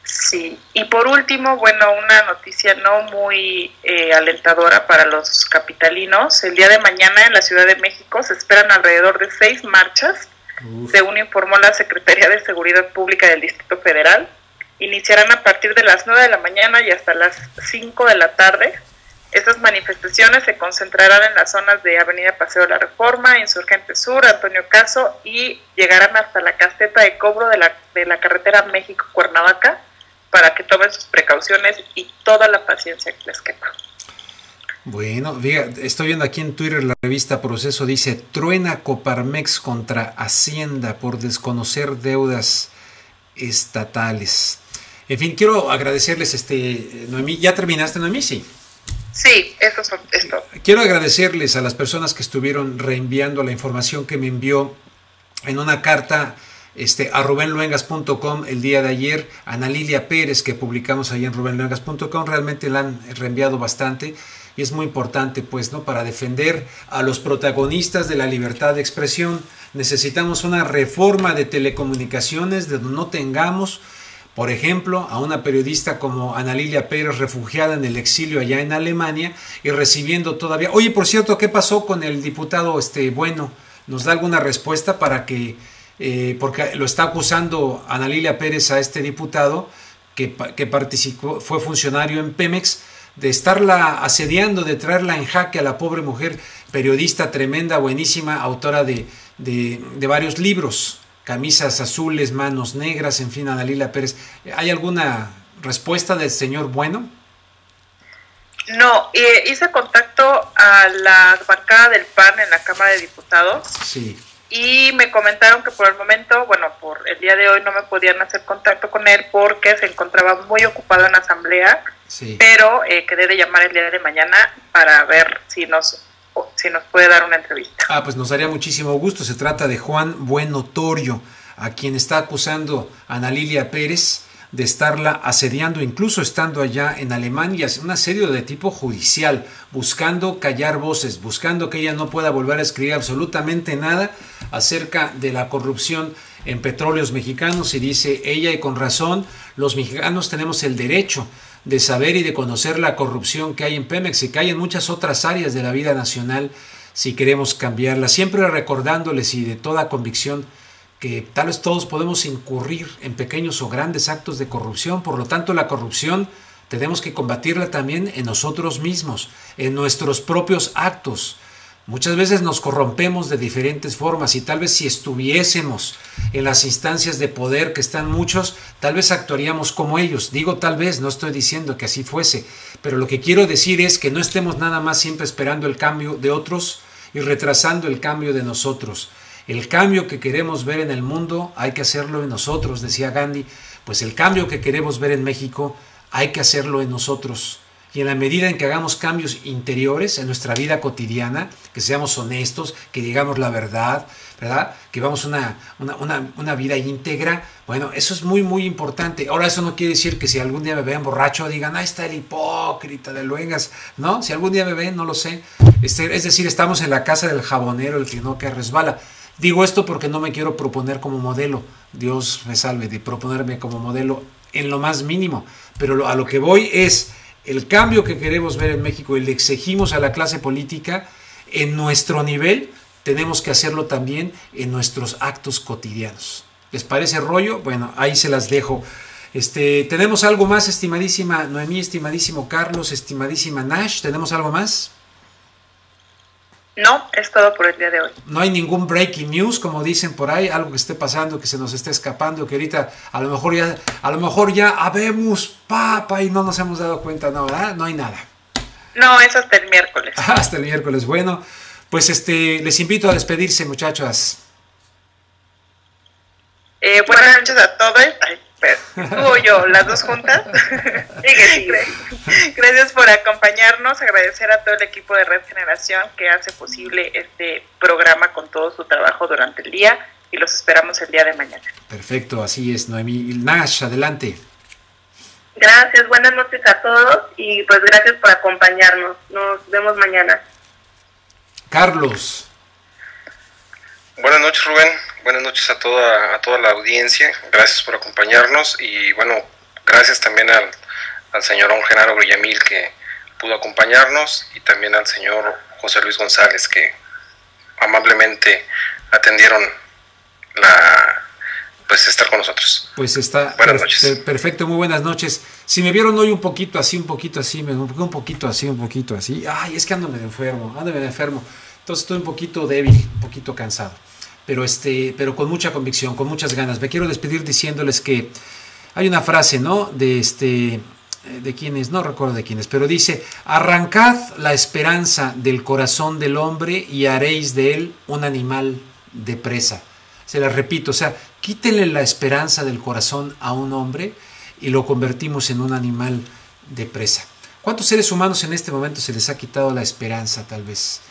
Sí, y por último, bueno, una noticia no muy alentadora para los capitalinos. El día de mañana en la Ciudad de México se esperan alrededor de 6 marchas, según informó la Secretaría de Seguridad Pública del Distrito Federal. Iniciarán a partir de las 9 de la mañana y hasta las 5 de la tarde. Estas manifestaciones se concentrarán en las zonas de Avenida Paseo de la Reforma, Insurgente Sur, Antonio Caso y llegarán hasta la caseta de cobro de la carretera México-Cuernavaca para que tomen sus precauciones y toda la paciencia que les quepa. Bueno, estoy viendo aquí en Twitter la revista Proceso, dice: truena Coparmex contra Hacienda por desconocer deudas estatales. En fin, quiero agradecerles, Noemí. ¿Ya terminaste, Noemí? Sí. Sí, eso es todo. Quiero agradecerles a las personas que estuvieron reenviando la información que me envió en una carta a rubenluengas.com el día de ayer, Ana Lilia Pérez, que publicamos ahí en rubenluengas.com. Realmente la han reenviado bastante y es muy importante, pues, ¿no? Para defender a los protagonistas de la libertad de expresión necesitamos una reforma de telecomunicaciones donde no tengamos, por ejemplo, a una periodista como Ana Lilia Pérez refugiada en el exilio allá en Alemania y recibiendo todavía... Oye, por cierto, ¿qué pasó con el diputado Bueno? ¿Nos da alguna respuesta para que... porque lo está acusando Ana Lilia Pérez a este diputado que participó, fue funcionario en Pemex, de estarla asediando, de traerla en jaque a la pobre mujer, periodista tremenda, buenísima, autora de varios libros, Camisas Azules, Manos Negras, en fin, Ana Lilia Pérez. ¿Hay alguna respuesta del señor Bueno? No, hice contacto a la bancada del PAN en la Cámara de Diputados. Sí. Y me comentaron que por el momento, bueno, por el día de hoy no me podían hacer contacto con él porque se encontraba muy ocupado en la asamblea, sí. Pero quedé de llamar el día de mañana para ver si nos puede dar una entrevista. Pues nos daría muchísimo gusto. Se trata de Juan Bueno Torio, a quien está acusando Ana Lilia Pérez de estarla asediando, incluso estando allá en Alemania, un asedio de tipo judicial, buscando callar voces, buscando que ella no pueda volver a escribir absolutamente nada acerca de la corrupción en Petróleos Mexicanos. Y dice ella, y con razón, los mexicanos tenemos el derecho de saber y de conocer la corrupción que hay en Pemex y que hay en muchas otras áreas de la vida nacional si queremos cambiarla. Siempre recordándoles y de toda convicción que tal vez todos podemos incurrir en pequeños o grandes actos de corrupción. Por lo tanto, la corrupción tenemos que combatirla también en nosotros mismos, en nuestros propios actos. Muchas veces nos corrompemos de diferentes formas y tal vez si estuviésemos en las instancias de poder que están muchos, tal vez actuaríamos como ellos. Digo tal vez, no estoy diciendo que así fuese, pero lo que quiero decir es que no estemos nada más siempre esperando el cambio de otros y retrasando el cambio de nosotros. El cambio que queremos ver en el mundo hay que hacerlo en nosotros, decía Gandhi. Pues el cambio que queremos ver en México hay que hacerlo en nosotros. Y en la medida en que hagamos cambios interiores en nuestra vida cotidiana, que seamos honestos, que digamos la verdad, ¿verdad? Que vamos una vida íntegra, bueno, eso es muy, muy importante. Ahora, eso no quiere decir que si algún día me vean borracho, digan, ahí está el hipócrita de Luengas, ¿no? Si algún día me ven, no lo sé. Es decir, estamos en la casa del jabonero, el que no que resbala. Digo esto porque no me quiero proponer como modelo, Dios me salve de proponerme como modelo en lo más mínimo, pero a lo que voy es el cambio que queremos ver en México y le exigimos a la clase política en nuestro nivel, tenemos que hacerlo también en nuestros actos cotidianos. ¿Les parece rollo? Bueno, ahí se las dejo. ¿Tenemos algo más, estimadísima Noemí, estimadísimo Carlos, estimadísima Nash? ¿Tenemos algo más? No, es todo por el día de hoy. No hay ningún breaking news, como dicen por ahí, algo que esté pasando, que se nos esté escapando, que ahorita a lo mejor ya habemos papa y no nos hemos dado cuenta, no, ¿verdad? No hay nada. No, es hasta el miércoles. Hasta el miércoles. Bueno, pues les invito a despedirse, muchachos. Buenas noches a todos. Tú o yo, las dos juntas. Gracias por acompañarnos, agradecer a todo el equipo de Red Generación que hace posible este programa con todo su trabajo durante el día y los esperamos el día de mañana. Perfecto, así es, Noemí. Nash, adelante. Gracias, buenas noches a todos y pues gracias por acompañarnos. Nos vemos mañana. Carlos. Buenas noches, Rubén. Buenas noches a toda la audiencia. Gracias por acompañarnos y bueno, gracias también al señor Genaro Villamil que pudo acompañarnos y también al señor José Luis González que amablemente atendieron estar con nosotros. Pues está buenas noches. Perfecto, muy buenas noches. Si me vieron hoy un poquito así, un poquito así, ay, es que ando medio enfermo, entonces estoy un poquito débil, un poquito cansado. Pero con mucha convicción, con muchas ganas. Me quiero despedir diciéndoles que hay una frase, ¿no? De quiénes, no recuerdo de quiénes, pero dice: arrancad la esperanza del corazón del hombre y haréis de él un animal de presa. Se la repito, o sea, quítenle la esperanza del corazón a un hombre y lo convertimos en un animal de presa. ¿Cuántos seres humanos en este momento se les ha quitado la esperanza, tal vez?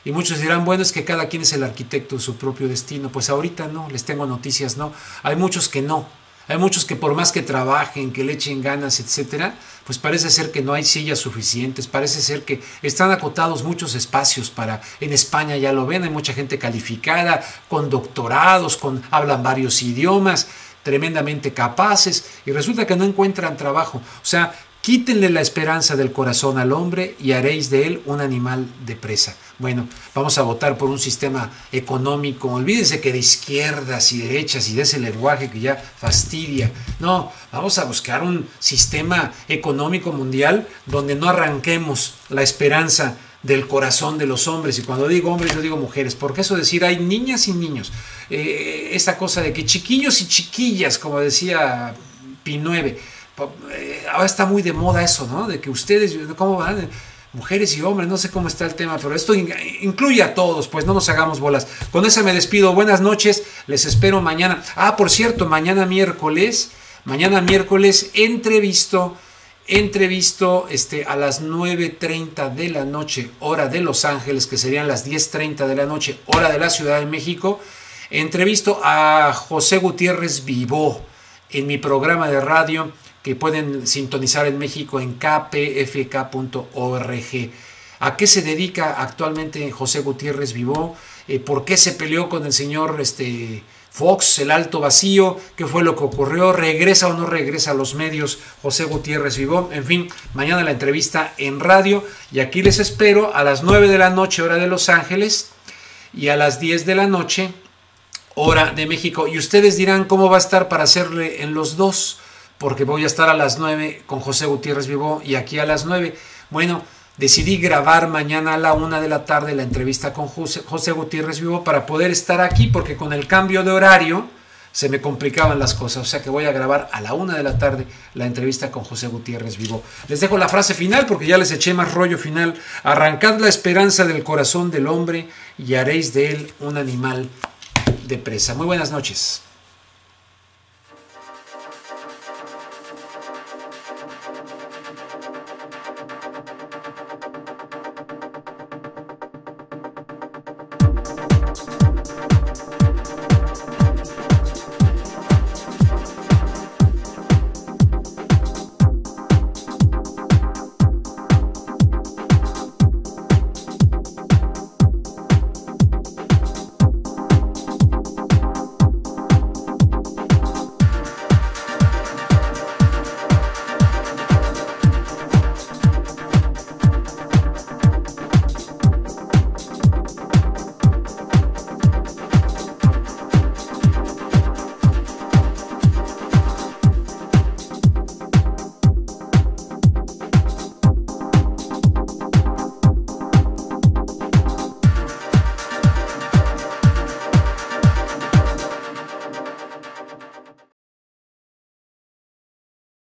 Y muchos dirán, bueno, es que cada quien es el arquitecto de su propio destino. Pues ahorita no, les tengo noticias, no. Hay muchos que no. Hay muchos que por más que trabajen, que le echen ganas, etcétera, pues parece ser que no hay sillas suficientes, parece ser que están acotados muchos espacios para, en España ya lo ven, hay mucha gente calificada, con doctorados, hablan varios idiomas, tremendamente capaces, y resulta que no encuentran trabajo. O sea, quítenle la esperanza del corazón al hombre y haréis de él un animal de presa. Bueno, vamos a votar por un sistema económico. Olvídense que de izquierdas y derechas y de ese lenguaje que ya fastidia. No, vamos a buscar un sistema económico mundial donde no arranquemos la esperanza del corazón de los hombres. Y cuando digo hombres, yo digo mujeres. Porque eso decir, hay niñas y niños. Esta cosa de que chiquillos y chiquillas, como decía P9, ahora está muy de moda eso, ¿no? De que ustedes, ¿cómo van? Mujeres y hombres, no sé cómo está el tema, pero esto incluye a todos, pues no nos hagamos bolas. Con eso me despido, buenas noches, les espero mañana. Ah, por cierto, mañana miércoles entrevisto a las 9:30 de la noche, hora de Los Ángeles, que serían las 10:30 de la noche, hora de la Ciudad de México. Entrevisto a José Gutiérrez Vivó en mi programa de radio, que pueden sintonizar en México en kpfk.org. ¿A qué se dedica actualmente José Gutiérrez Vivó? ¿Por qué se peleó con el señor Fox, el Alto Vacío? ¿Qué fue lo que ocurrió? ¿Regresa o no regresa a los medios José Gutiérrez Vivó? En fin, mañana la entrevista en radio, y aquí les espero a las 9 de la noche, hora de Los Ángeles, y a las 10 de la noche, hora de México. Y ustedes dirán cómo va a estar para hacerle en los dos, porque voy a estar a las 9 con José Gutiérrez Vivó y aquí a las 9. Bueno, decidí grabar mañana a la 1 de la tarde la entrevista con José Gutiérrez Vivó para poder estar aquí, porque con el cambio de horario se me complicaban las cosas. O sea que voy a grabar a la 1 de la tarde la entrevista con José Gutiérrez Vivó. Les dejo la frase final porque ya les eché más rollo final. Arrancad la esperanza del corazón del hombre y haréis de él un animal de presa. Muy buenas noches.